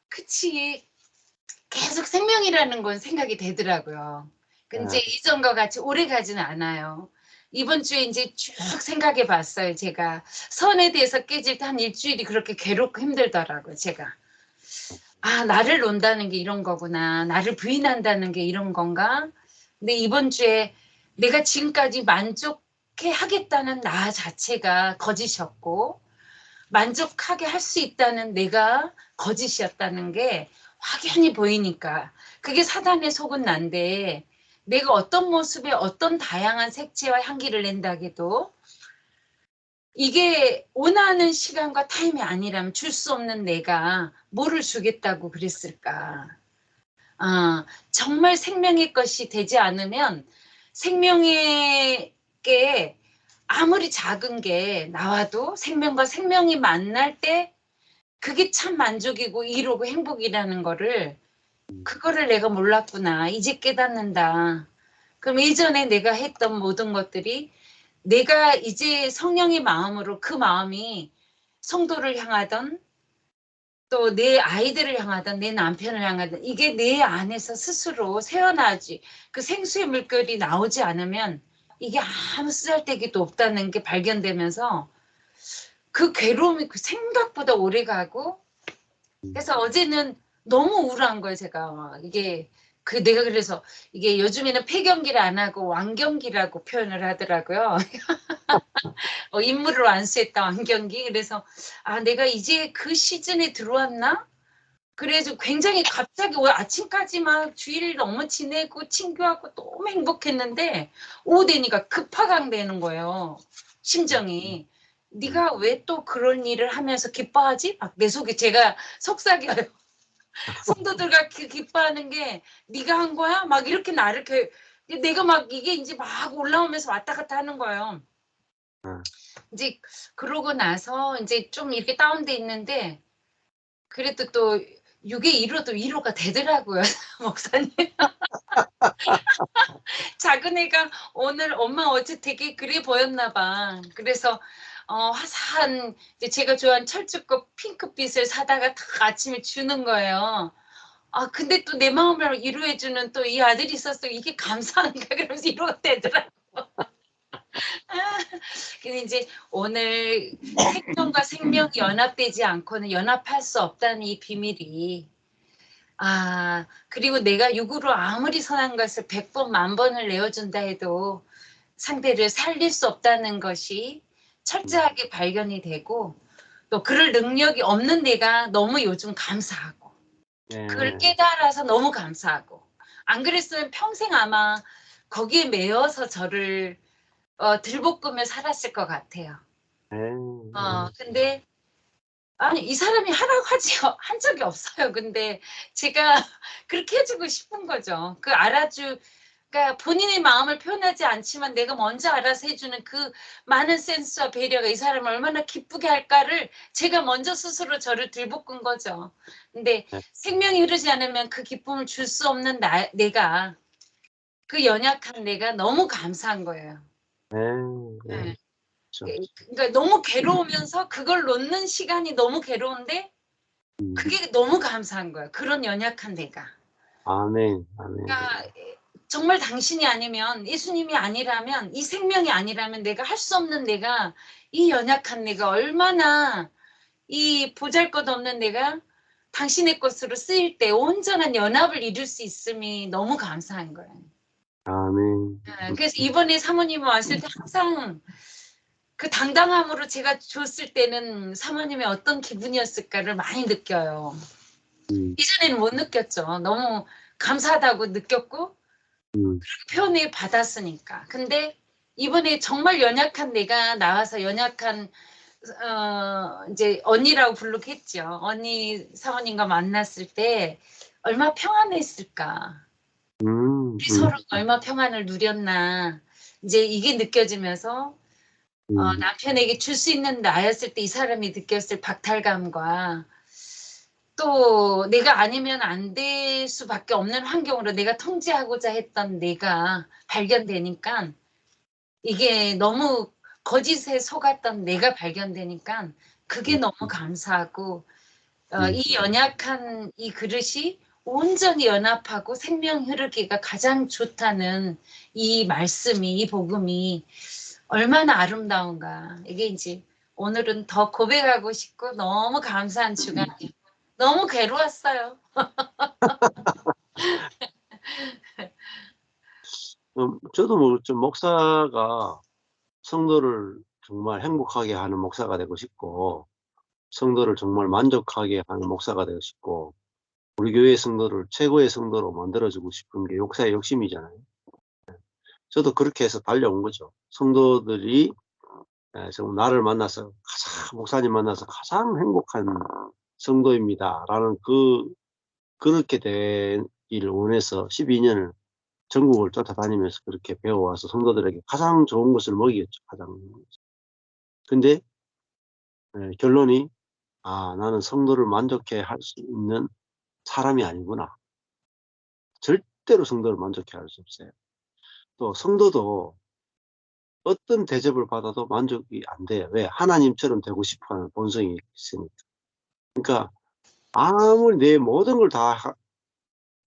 그치 계속 생명이라는 건 생각이 되더라고요. 근데 이전과 같이 오래 가지는 않아요. 이번 주에 이제 쭉 생각해 봤어요. 제가 선에 대해서 깨질 때 한 일주일이 그렇게 괴롭고 힘들더라고요. 제가 나를 논다는 게 이런 거구나. 나를 부인한다는 게 이런 건가? 근데 이번 주에 내가 지금까지 만족해 하겠다는 나 자체가 거짓이었고 만족하게 할 수 있다는 내가 거짓이었다는 게 확연히 보이니까 그게 사단의 속은 난데 내가 어떤 모습에 어떤 다양한 색채와 향기를 낸다 해도 이게 원하는 시간과 타임이 아니라면 줄 수 없는 내가 뭐를 주겠다고 그랬을까? 정말 생명의 것이 되지 않으면 생명의 게 아무리 작은 게 나와도 생명과 생명이 만날 때 그게 참 만족이고 이루고 행복이라는 거를 그거를 내가 몰랐구나. 이제 깨닫는다. 그럼 예전에 내가 했던 모든 것들이 내가 이제 성령의 마음으로 그 마음이 성도를 향하던 또 내 아이들을 향하던 내 남편을 향하던 이게 내 안에서 스스로 새어나지 그 생수의 물결이 나오지 않으면 이게 아무 쓰잘데기도 없다는 게 발견되면서 그 괴로움이 그 생각보다 오래 가고 그래서 어제는 너무 우울한 거예요. 제가 이게 그 내가 그래서 이게 요즘에는 폐경기를 안 하고 완경기라고 표현을 하더라고요. 인물을 완수했다 완경기. 그래서 내가 이제 그 시즌에 들어왔나? 그래서 굉장히 갑자기 아침까지 막 주일을 너무 지내고 친구하고 너무 행복했는데 오후 되니까 급하강되는 거예요. 심정이. 네가 왜 또 그런 일을 하면서 기뻐하지? 막 내 속에 제가 속삭여요. 성도들과 기뻐하는 게 네가 한 거야? 막 이렇게 나를 내가 막 이게 이제 막 올라오면서 왔다 갔다 하는 거예요. 이제 그러고 나서 이제 좀 이렇게 다운돼 있는데 그래도 또 6의 1호도 위로가 되더라고요. 목사님. 작은 애가 오늘 엄마 어제 되게 그래 보였나 봐. 그래서 화사한 이제 제가 좋아하는 철쭉꽃 핑크빛을 사다가 딱 아침에 주는 거예요. 근데 또 내 마음을 위로해주는 또 이 아들이 있었어. 이게 감사한가 그러면서 위로가 되더라고. 근데 이제 오늘 생명과 생명이 연합되지 않고는 연합할 수 없다는 이 비밀이 그리고 내가 육으로 아무리 선한 것을 100번, 1000번을 내어준다 해도 상대를 살릴 수 없다는 것이 철저하게 발견이 되고 또 그럴 능력이 없는 내가 너무 요즘 감사하고 그걸 깨달아서 너무 감사하고 안 그랬으면 평생 아마 거기에 매여서 저를 들볶으며 살았을 것 같아요. 근데 아니 이 사람이 하라고 한 적이 없어요. 근데 제가 그렇게 해주고 싶은 거죠. 그러니까 본인의 마음을 표현하지 않지만 내가 먼저 알아서 해주는 그 많은 센스와 배려가 이 사람을 얼마나 기쁘게 할까를 제가 먼저 스스로 저를 들볶은 거죠. 근데 생명이 흐르지 않으면 그 기쁨을 줄 수 없는 내가 그 연약한 내가 너무 감사한 거예요. 네. 그러니까 너무 괴로우면서 그걸 놓는 시간이 너무 괴로운데 그게 너무 감사한 거예요. 그런 연약한 내가. 아멘. 그러니까 정말 당신이 아니면 예수님이 아니라면 이 생명이 아니라면 내가 할 수 없는 내가 이 연약한 내가 얼마나 이 보잘것없는 내가 당신의 것으로 쓰일 때 온전한 연합을 이룰 수 있음이 너무 감사한 거예요. 아멘. 그래서 이번에 사모님 왔을 때 항상 그 당당함으로 제가 줬을 때는 사모님의 어떤 기분이었을까를 많이 느껴요. 이전에는 못 느꼈죠. 너무 감사하다고 느꼈고 표현을 받았으니까. 근데 이번에 정말 연약한 내가 나와서 연약한 이제 언니라고 부르겠죠. 언니 사모님과 만났을 때 얼마 평안했을까. 우리 서로 얼마 평안을 누렸나. 이제 이게 느껴지면서 남편에게 줄 수 있는 나였을 때 이 사람이 느꼈을 박탈감과 또 내가 아니면 안 될 수밖에 없는 환경으로 내가 통제하고자 했던 내가 발견되니까 이게 너무 거짓에 속았던 내가 발견되니까 그게 너무 감사하고 이 연약한 이 그릇이 온전히 연합하고 생명 흐르기가 가장 좋다는 이 말씀이 이 복음이 얼마나 아름다운가. 이게 이제 오늘은 더 고백하고 싶고 너무 감사한 주간이에요. 너무 괴로웠어요. 저도 뭐 좀 목사가 성도를 정말 행복하게 하는 목사가 되고 싶고 성도를 정말 만족하게 하는 목사가 되고 싶고 우리 교회 성도를 최고의 성도로 만들어주고 싶은 게 목사의 욕심이잖아요. 저도 그렇게 해서 달려온 거죠. 성도들이 정말 나를 만나서 목사님 만나서 가장 행복한 성도입니다라는 그렇게 되기를 원해서 12년을 전국을 쫓아다니면서 그렇게 배워와서 성도들에게 가장 좋은 것을 먹이겠죠. 근데 결론이 나는 성도를 만족해 할 수 있는 사람이 아니구나. 절대로 성도를 만족해 할 수 없어요. 또 성도도 어떤 대접을 받아도 만족이 안 돼요. 왜? 하나님처럼 되고 싶어하는 본성이 있으니까. 그러니까 아무리 내 모든 걸 다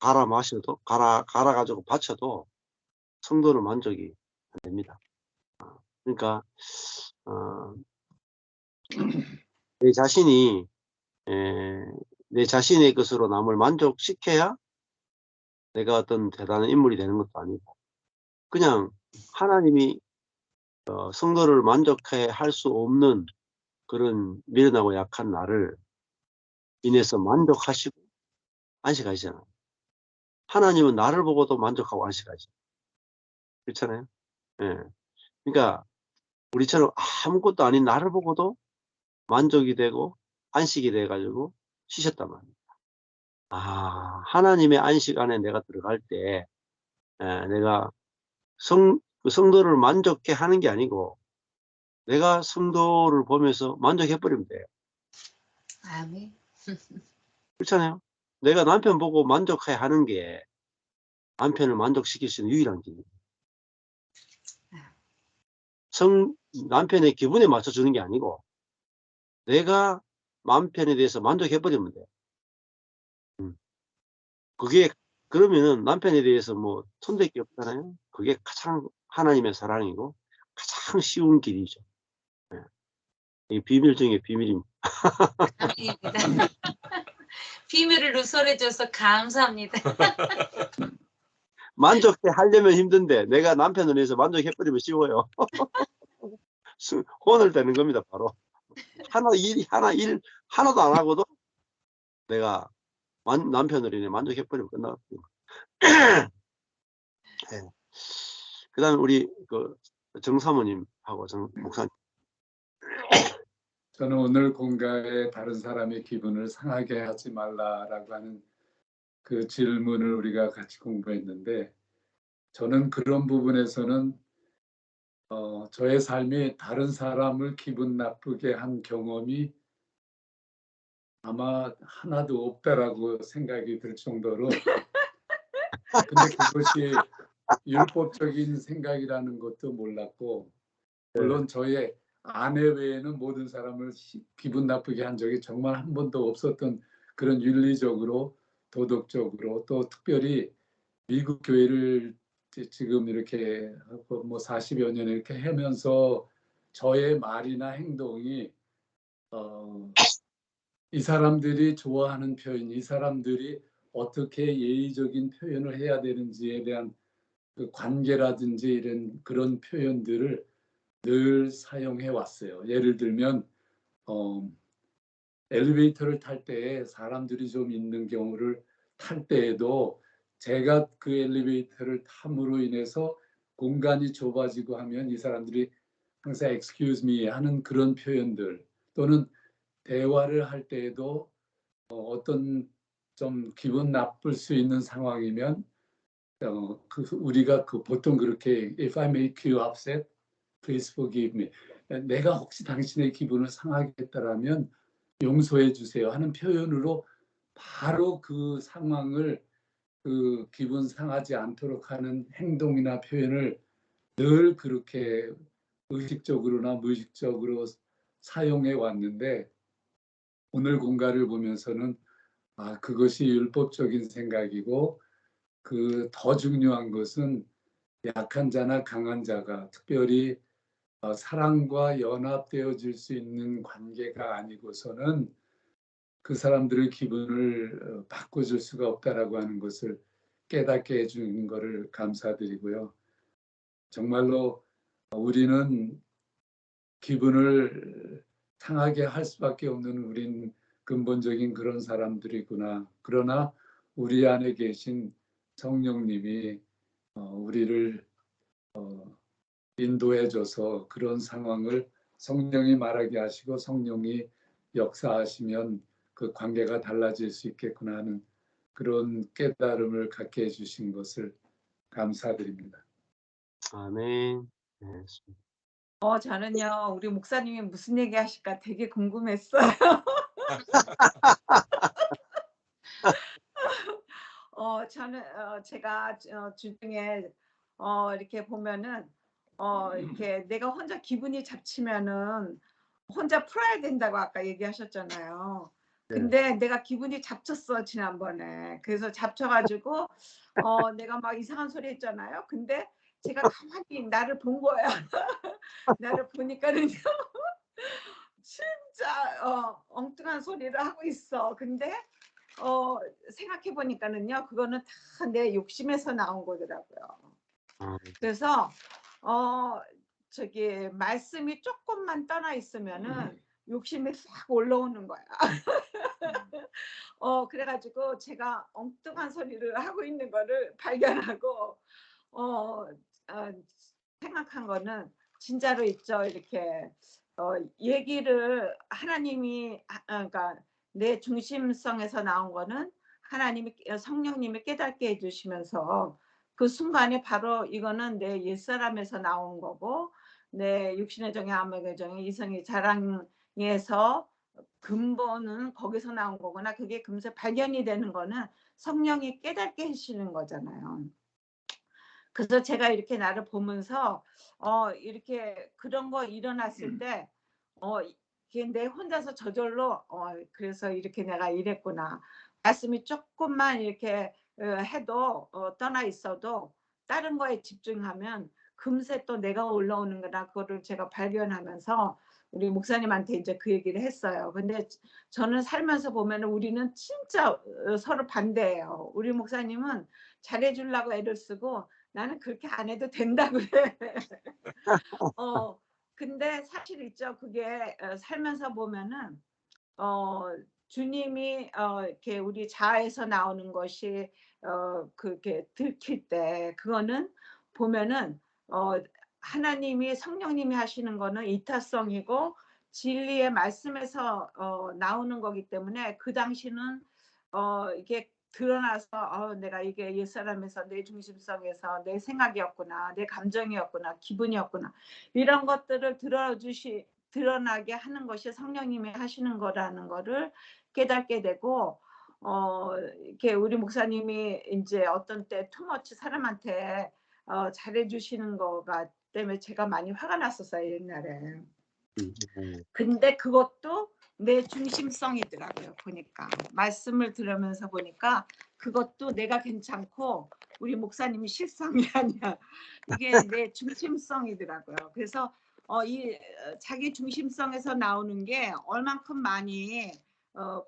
갈아가지고 바쳐도 성도는 만족이 안 됩니다. 그러니까 내 자신이 내 자신의 것으로 남을 만족시켜야 내가 어떤 대단한 인물이 되는 것도 아니고, 그냥 하나님이 성도를 만족해 할 수 없는 그런 미련하고 약한 나를 인해서 만족하시고 안식하시잖아요. 하나님은 나를 보고도 만족하고 안식하시잖아요. 그렇잖아요. 예. 그러니까 우리처럼 아무것도 아닌 나를 보고도 만족이 되고 안식이 돼 가지고 쉬셨단 말이에요. 하나님의 안식 안에 내가 들어갈 때 내가 그 성도를 만족해 하는 게 아니고 내가 성도를 보면서 만족해 버리면 돼요. 아멘. 그렇잖아요. 내가 남편 보고 만족해 하는 게 남편을 만족시킬 수 있는 유일한 길이에요. 남편의 기분에 맞춰주는 게 아니고 내가 남편에 대해서 만족해 버리면 돼요. 그게 그러면은 남편에 대해서 뭐 손댈 게 없잖아요. 그게 가장 하나님의 사랑이고 가장 쉬운 길이죠. 이게 비밀 중에 비밀입니다. 아멘입니다. 비밀을 누설해줘서 감사합니다. 만족해 하려면 힘든데 내가 남편을 위해서 만족해 버리면 쉬워요. 혼을 되는 겁니다, 바로. 일 하나도 안 하고도 내가 남편으로 인해 만족해 버리면 끝나거든요. 네. 그다음에 우리 정 사모님하고 정 목사님. 저는 오늘 공가에 다른 사람의 기분을 상하게 하지 말라라고 하는 그 질문을 우리가 같이 공부했는데, 저는 그런 부분에서는 저의 삶이 다른 사람을 기분 나쁘게 한 경험이 아마 하나도 없다라고 생각이 들 정도로, 근데 그것이 율법적인 생각이라는 것도 몰랐고, 물론 저의 아내 외에는 모든 사람을 기분 나쁘게 한 적이 정말 한 번도 없었던, 그런 윤리적으로 도덕적으로 또 특별히 미국 교회를 지금 이렇게 뭐 40여 년 이렇게 하면서 저의 말이나 행동이 이 사람들이 좋아하는 표현, 이 사람들이 어떻게 예의적인 표현을 해야 되는지에 대한 그 관계라든지 이런 그런 표현들을 늘 사용해 왔어요. 예를 들면 엘리베이터를 탈 때 사람들이 좀 있는 경우를 탈 때에도 제가 그 엘리베이터를 탐으로 인해서 공간이 좁아지고 하면 이 사람들이 항상 excuse me 하는 그런 표현들, 또는 대화를 할 때에도 어떤 좀 기분 나쁠 수 있는 상황이면 우리가 보통 그렇게 if I make you upset, please forgive me. 내가 혹시 당신의 기분을 상하게 했다라면 용서해 주세요 하는 표현으로 바로 그 상황을 그 기분 상하지 않도록 하는 행동이나 표현을 늘 그렇게 의식적으로나 무의식적으로 사용해 왔는데, 오늘 공가를 보면서는 그것이 율법적인 생각이고, 그 더 중요한 것은 약한 자나 강한 자가 특별히 사랑과 연합되어질 수 있는 관계가 아니고서는 그 사람들의 기분을 바꿔줄 수가 없다라고 하는 것을 깨닫게 해주는 것을 감사드리고요. 정말로 우리는 기분을 상하게 할 수밖에 없는 우린 근본적인 그런 사람들이구나. 그러나 우리 안에 계신 성령님이 우리를 인도해줘서 그런 상황을 성령이 말하게 하시고 성령이 역사하시면 그 관계가 달라질 수 있겠구나 하는 그런 깨달음을 갖게 해주신 것을 감사드립니다. 아멘. 네, 저는요, 우리 목사님이 무슨 얘기 하실까 되게 궁금했어요. 저는 제가 주중에 이렇게 보면은 이렇게 내가 혼자 기분이 잡치면은 혼자 풀어야 된다고 아까 얘기하셨잖아요. 네. 근데 내가 기분이 잡쳤어 지난번에. 그래서 잡쳐가지고 내가 막 이상한 소리 했잖아요. 근데 제가 가만히 나를 본 거야. 나를 보니까는 진짜 엉뚱한 소리를 하고 있어. 근데 생각해 보니까는요, 그거는 다 내 욕심에서 나온 거더라고요. 그래서 저기 말씀이 조금만 떠나 있으면은 욕심이 싹 올라오는 거야. 그래가지고 제가 엉뚱한 소리를 하고 있는 거를 발견하고 생각한 거는 진짜로 있죠. 이렇게 얘기를 하나님이 그러니까 내 중심성에서 나온 거는 하나님이 성령님이 깨닫게 해주시면서 그 순간에 바로 이거는 내 옛사람에서 나온 거고 내 육신의 정의 암흑의 정의 이성의 자랑에서 근본은 거기서 나온 거구나. 그게 금세 발견이 되는 거는 성령이 깨닫게 해주시는 거잖아요. 그래서 제가 이렇게 나를 보면서 이렇게 그런 거 일어났을 때 이게 내 혼자서 저절로 그래서 이렇게 내가 이랬구나. 말씀이 조금만 이렇게 해도 떠나 있어도 다른 거에 집중하면 금세 또 내가 올라오는 거나 그거를 제가 발견하면서 우리 목사님한테 이제 그 얘기를 했어요. 근데 저는 살면서 보면 우리는 진짜 서로 반대예요. 우리 목사님은 잘해주려고 애를 쓰고 나는 그렇게 안 해도 된다고 그래. 근데 사실 있죠. 그게 살면서 보면은 주님이 이렇게 우리 자아에서 나오는 것이 그렇게 들킬 때 그거는 보면은 하나님이 성령님이 하시는 거는 이타성이고 진리의 말씀에서 나오는 거기 때문에 그 당시는 이게 드러나서 내가 이게 옛사람에서 내 중심성에서 내 생각이었구나, 내 감정이었구나, 기분이었구나 이런 것들을 드러나게 하는 것이 성령님이 하시는 거라는 거를 깨닫게 되고 이렇게 우리 목사님이 이제 어떤 때 투머치 사람한테 잘해주시는 거가 때문에 제가 많이 화가 났었어요 옛날에. 근데 그것도 내 중심성이더라고요. 보니까 말씀을 들으면서 보니까 그것도 내가 괜찮고 우리 목사님이 실성이 아니야. 이게 내 중심성이더라고요. 그래서 이 자기 중심성에서 나오는 게 얼만큼 많이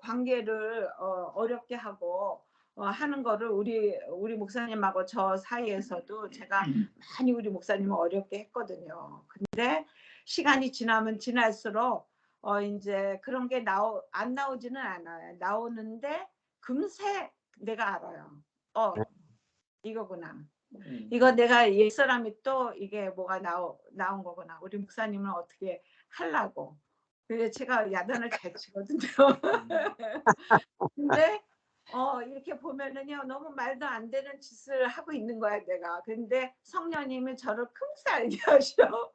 관계를 어렵게 하고 하는 거를 우리 목사님하고 저 사이에서도 제가 많이 우리 목사님을 어렵게 했거든요. 근데 시간이 지나면 지날수록 이제 그런 게 안 나오지는 않아요. 나오는데 금세 내가 알아요. 이거구나. 이거 내가 옛사람이 또 이게 뭐가 나온 거구나. 우리 목사님은 어떻게 하려고. 그래서 제가 야단을 잘 치거든요. 근데 이렇게 보면은요 너무 말도 안 되는 짓을 하고 있는 거야 내가. 근데 성령님이 저를 금세 알게 하셔.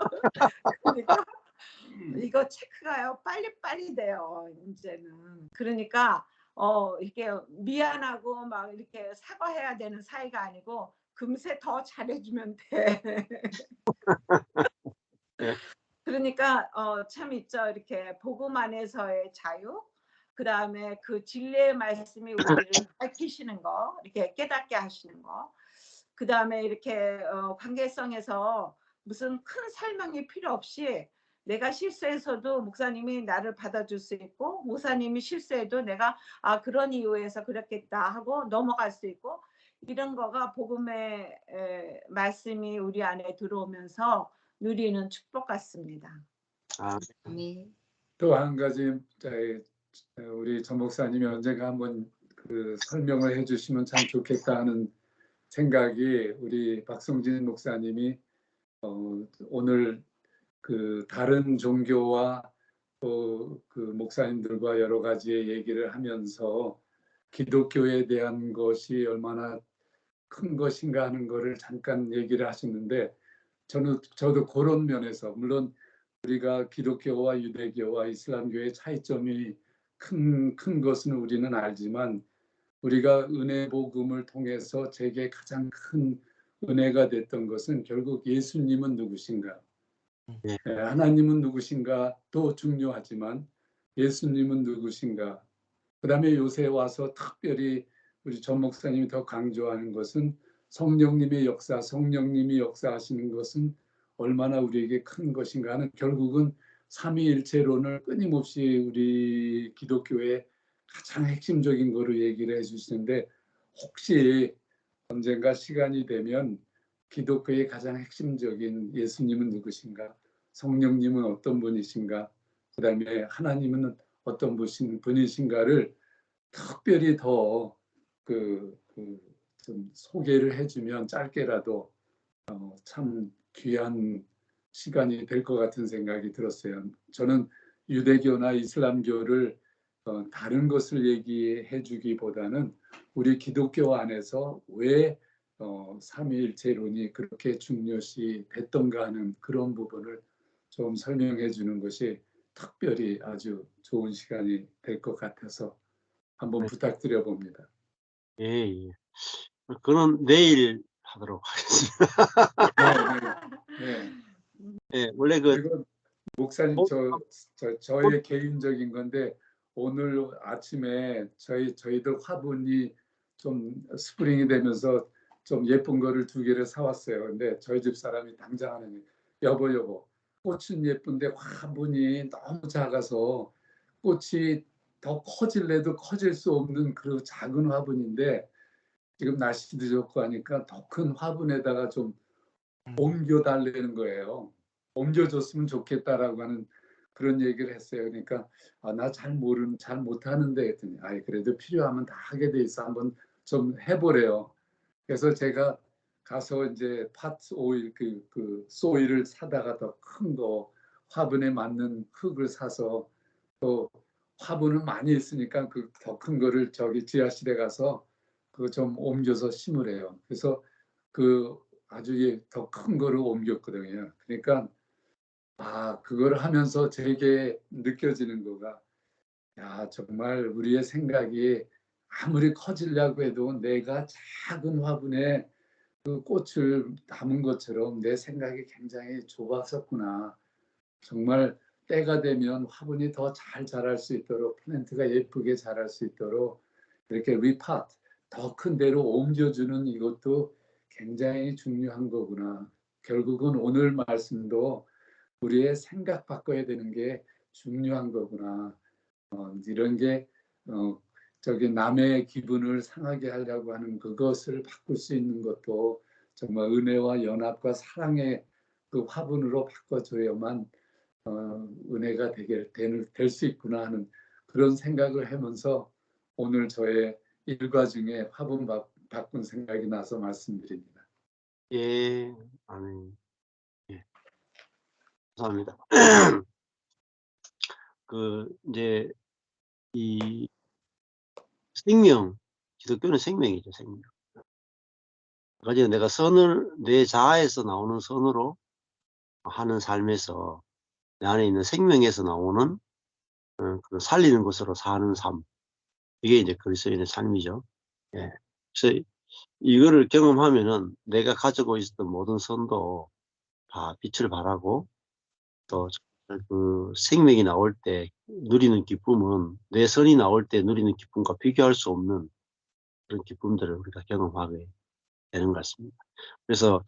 그러니까 이거 체크가요 빨리빨리 돼요 이제는. 그러니까 이렇게 미안하고 막 이렇게 사과해야 되는 사이가 아니고 금세 더 잘해주면 돼. 그러니까 참 있죠. 이렇게 복음 안에서의 자유, 그 다음에 그 진리의 말씀이 우리를 밝히시는 거, 이렇게 깨닫게 하시는 거, 그 다음에 이렇게 관계성에서 무슨 큰 설명이 필요 없이 내가 실수해서도 목사님이 나를 받아줄 수 있고 목사님이 실수해도 내가 그런 이유에서 그랬겠다 하고 넘어갈 수 있고 이런 거가 복음의 말씀이 우리 안에 들어오면서 누리는 축복 같습니다. 네. 또 한 가지 우리 전 목사님이 언젠가 한번 그 설명을 해주시면 참 좋겠다 하는 생각이 우리 박성진 목사님이 오늘 그 다른 종교와 또 그 목사님들과 여러 가지의 얘기를 하면서 기독교에 대한 것이 얼마나 큰 것인가 하는 것을 잠깐 얘기를 하셨는데 저도 그런 면에서 물론 우리가 기독교와 유대교와 이슬람교의 차이점이 큰 것은 우리는 알지만 우리가 은혜 복음을 통해서 제게 가장 큰 은혜가 됐던 것은 결국 예수님은 누구신가? 네. 하나님은 누구신가도 중요하지만 예수님은 누구신가? 그다음에 요새 와서 특별히 우리 전 목사님이 더 강조하는 것은 성령님의 역사, 성령님이 역사하시는 것은 얼마나 우리에게 큰 것인가 하는 결국은 삼위일체론을 끊임없이 우리 기독교의 가장 핵심적인 거로 얘기를 해주시는데 혹시 언젠가 시간이 되면 기독교의 가장 핵심적인 예수님은 누구신가? 성령님은 어떤 분이신가? 그 다음에 하나님은 어떤 분이신가를 특별히 더 좀 소개를 해주면 짧게라도 참 귀한 시간이 될 것 같은 생각이 들었어요. 저는 유대교나 이슬람교를 다른 것을 얘기해 주기보다는 우리 기독교 안에서 왜 삼위일체론이 그렇게 중요시 됐던가 하는 그런 부분을 좀 설명해 주는 것이 특별히 아주 좋은 시간이 될 것 같아서 한번 네. 부탁드려 봅니다. 예, 예. 그건 내일 하도록 하겠습니다. 네. 예, 원래 그 그리고 목사님 저의 개인적인 건데 오늘 아침에 저희들 화분이 좀 스프링이 되면서 좀 예쁜 거를 2개를 사왔어요. 근데 저희 집 사람이 당장 하는 여보 꽃은 예쁜데 화분이 너무 작아서 꽃이 더 커질래도 커질 수 없는 그 작은 화분인데 지금 날씨도 좋고 하니까 더 큰 화분에다가 좀 옮겨 달라는 거예요. 옮겨줬으면 좋겠다라고 하는 그런 얘기를 했어요. 그러니까 나 잘 못하는데 했더니 그래도 필요하면 다 하게 돼 있어. 한번 좀 해보래요. 그래서 제가 가서 이제 파트 오일 그 소일을 사다가 더 큰 거 화분에 맞는 흙을 사서 또 화분은 많이 있으니까 그 더 큰 거를 저기 지하실에 가서 그거 좀 옮겨서 심으래요. 그래서 그 아주 더 큰 거를 옮겼거든요. 그러니까 그걸 하면서 제게 느껴지는 거가 정말 우리의 생각이 아무리 커지려고 해도 내가 작은 화분에 그 꽃을 담은 것처럼 내 생각이 굉장히 좁았었구나. 정말 때가 되면 화분이 더 잘 자랄 수 있도록 플랜트가 예쁘게 자랄 수 있도록 이렇게 리파트 더 큰 데로 옮겨주는 이것도 굉장히 중요한 거구나. 결국은 오늘 말씀도 우리의 생각 바꿔야 되는 게 중요한 거구나. 이런 게 저기 남의 기분을 상하게 하려고 하는 그것을 바꿀 수 있는 것도 정말 은혜와 연합과 사랑의 그 화분으로 바꿔줘야만 은혜가 될 수 있구나 하는 그런 생각을 하면서 오늘 저의 일과 중에 화분 바꾼 생각이 나서 말씀드립니다. 예, 아멘. 예, 감사합니다. 이제 이 생명, 기독교는 생명이죠, 생명. 가지고 내가 내 자아에서 나오는 선으로 하는 삶에서 내 안에 있는 생명에서 나오는 그 살리는 것으로 사는 삶. 이게 이제 그리스도인의 삶이죠. 예. 그래서 이거를 경험하면은 내가 가지고 있었던 모든 선도 다 빛을 발하고 또 그 생명이 나올 때 누리는 기쁨은 내 선이 나올 때 누리는 기쁨과 비교할 수 없는 그런 기쁨들을 우리가 경험하게 되는 것 같습니다. 그래서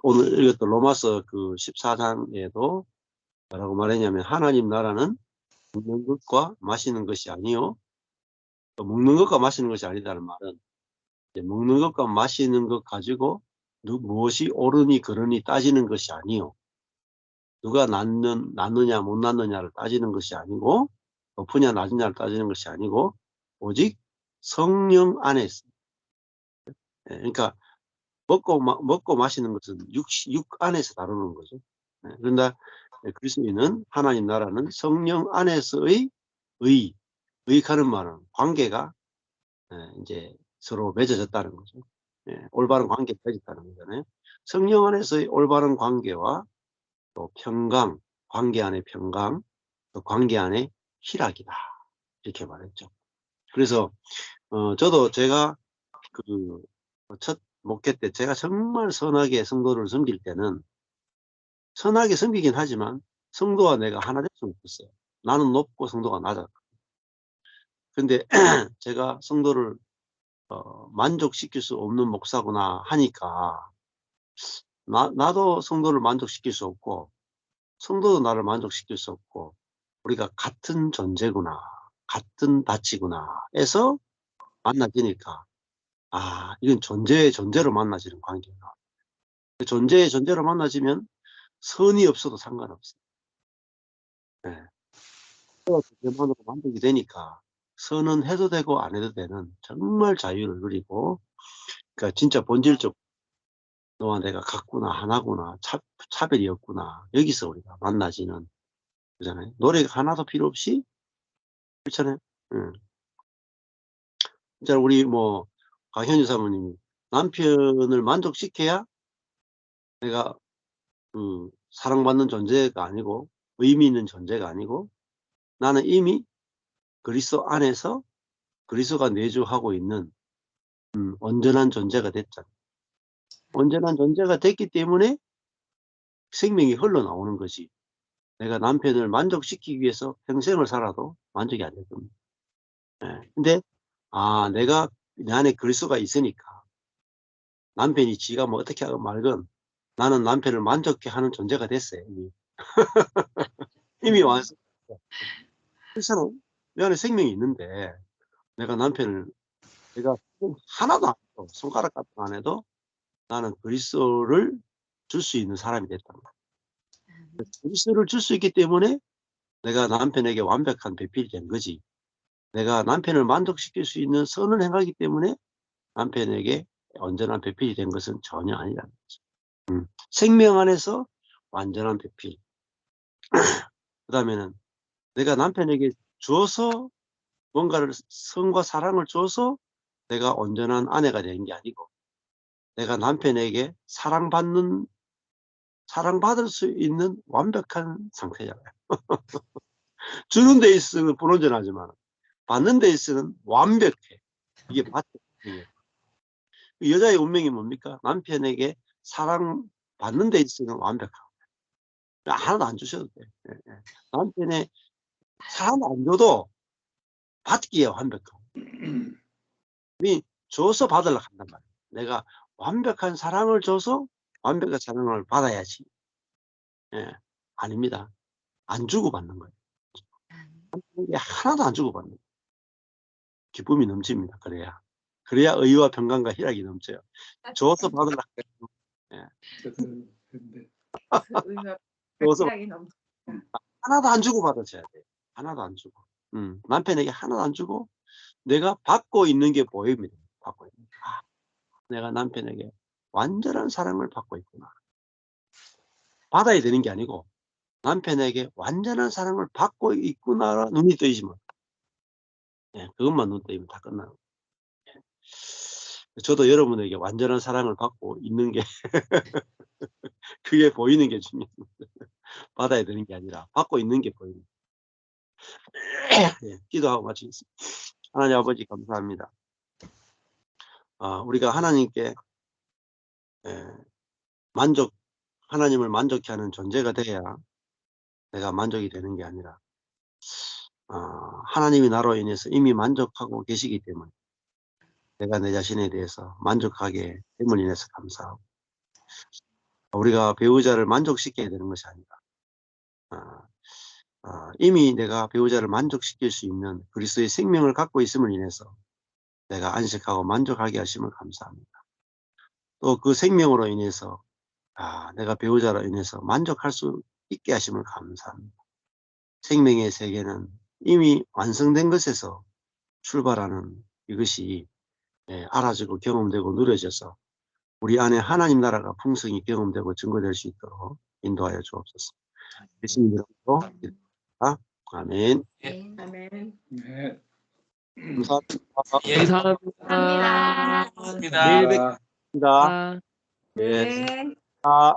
오늘 이것도 로마서 그 14장에도 뭐라고 말했냐면 하나님 나라는 먹는 것과 마시는 것이 아니요. 또 먹는 것과 마시는 것이 아니다는 말은 이제 먹는 것과 마시는 것 가지고 무엇이 옳으니 그르니 따지는 것이 아니요. 누가 낫느냐 못 낫느냐를 따지는 것이 아니고 높으냐 낮으냐를 따지는 것이 아니고 오직 성령 안에 있습니다. 예, 그러니까 먹고 마시는 것은 육 안에서 다루는 거죠. 예, 그런데 그리스도인은 하나님 나라는 성령 안에서의 의익하는 말은 관계가 이제 서로 맺어졌다는 거죠. 예, 올바른 관계가 맺어졌다는 거잖아요. 성령 안에서의 올바른 관계와 또 평강, 관계 안의 평강, 또 관계 안의 희락이다. 이렇게 말했죠. 그래서 저도 제가 그 첫 목회 때 제가 정말 선하게 성도를 섬길 때는 선하게 섬기긴 하지만 성도와 내가 하나 될 수는 없었어요. 나는 높고 성도가 낮았거든요. 근데 제가 성도를 만족시킬 수 없는 목사구나 하니까 나도 성도를 만족시킬 수 없고 성도도 나를 만족시킬 수 없고 우리가 같은 존재구나, 같은 가치구나 해서 만나지니까 이건 존재의 존재로 만나지는 관계다. 존재의 존재로 만나지면 선이 없어도 상관없어요. 네. 존재만으로 만족이 되니까 선은 해도 되고 안 해도 되는 정말 자유를 누리고, 그러니까 진짜 본질적 너와 내가 같구나, 하나구나, 차별이 없구나, 여기서 우리가 만나지는 거잖아요. 노래가 하나도 필요 없이, 그렇잖아요. 진짜 우리 강현주 사모님이 남편을 만족시켜야 내가 사랑받는 존재가 아니고 의미 있는 존재가 아니고 나는 이미 그리스도 안에서 그리스도가 내주하고 있는 온전한 존재가 됐잖아요. 온전한 존재가 됐기 때문에 생명이 흘러나오는 거지. 내가 남편을 만족시키기 위해서 평생을 살아도 만족이 안 될 겁니다. 근데 내가 내 안에 그리스도가 있으니까 남편이 지가 어떻게 하건 말건 나는 남편을 만족해 하는 존재가 됐어요. 이미 완성. 그래서 내 안에 생명이 있는데 내가 남편을 내가 하나도 안 해도 손가락 같은 거 안 해도 나는 그리스도를 줄 수 있는 사람이 됐단 말이야. 그리스도를 줄 수 있기 때문에 내가 남편에게 완벽한 배필이 된 거지. 내가 남편을 만족시킬 수 있는 선을 행하기 때문에 남편에게 온전한 배필이 된 것은 전혀 아니라는 거죠. 생명 안에서 완전한 배필. 그 다음에는 내가 남편에게 줘서 뭔가를 성과 사랑을 줘서 내가 온전한 아내가 되는 게 아니고 내가 남편에게 사랑받을 수 있는 완벽한 상태잖아요. 주는 데 있어서는 불온전하지만 받는 데 있어서는 완벽해. 이게 받는 여자의 운명이 뭡니까? 남편에게 사랑받는 데 있어서는 완벽하고 하나도 안 주셔도 돼. 남편의 사랑 안 줘도 받기에 완벽하고 줘서 받으려고 한단 말이에요. 내가 완벽한 사랑을 줘서 완벽한 사랑을 받아야지. 아닙니다. 안 주고 받는 거예요. 하나도 안 주고 받는 거예요. 기쁨이 넘칩니다. 그래야 의와 평강과 희락이 넘쳐요. 줘서 받으려고 해요. 줘서 하나도 안 주고 받으셔야 돼요. 하나도 안 주고. 남편에게 하나도 안 주고 내가 받고 있는 게 보입니다. 받고 있는 게. 내가 남편에게 완전한 사랑을 받고 있구나. 받아야 되는 게 아니고 남편에게 완전한 사랑을 받고 있구나 눈이 뜨이지만 그것만 눈 뜨이면 다 끝나요. 저도 여러분에게 완전한 사랑을 받고 있는 게 그게 보이는 게 중요합니다. 받아야 되는 게 아니라 받고 있는 게 보입니다. 기도하고 마치겠습니다. 하나님 아버지 감사합니다. 우리가 하나님께 하나님을 만족해 하는 존재가 돼야 내가 만족이 되는 게 아니라 하나님이 나로 인해서 이미 만족하고 계시기 때문에 내가 내 자신에 대해서 만족하게 됨을 인해서 감사하고 우리가 배우자를 만족시켜야 되는 것이 아니라 이미 내가 배우자를 만족시킬 수 있는 그리스도의 생명을 갖고 있음을 인해서 내가 안식하고 만족하게 하심을 감사합니다. 또 그 생명으로 인해서 내가 배우자로 인해서 만족할 수 있게 하심을 감사합니다. 생명의 세계는 이미 완성된 것에서 출발하는 이것이 알아지고 경험되고 누려져서 우리 안에 하나님 나라가 풍성히 경험되고 증거될 수 있도록 인도하여 주옵소서. 예수님 이름으로 기도합니다. 아멘. 아멘. 네. 감사합니다. 예, 감사합니다. 감사합니다. 고맙습니다. 내일 뵙겠습니다. 뵙겠습니다. 예. 네. 아.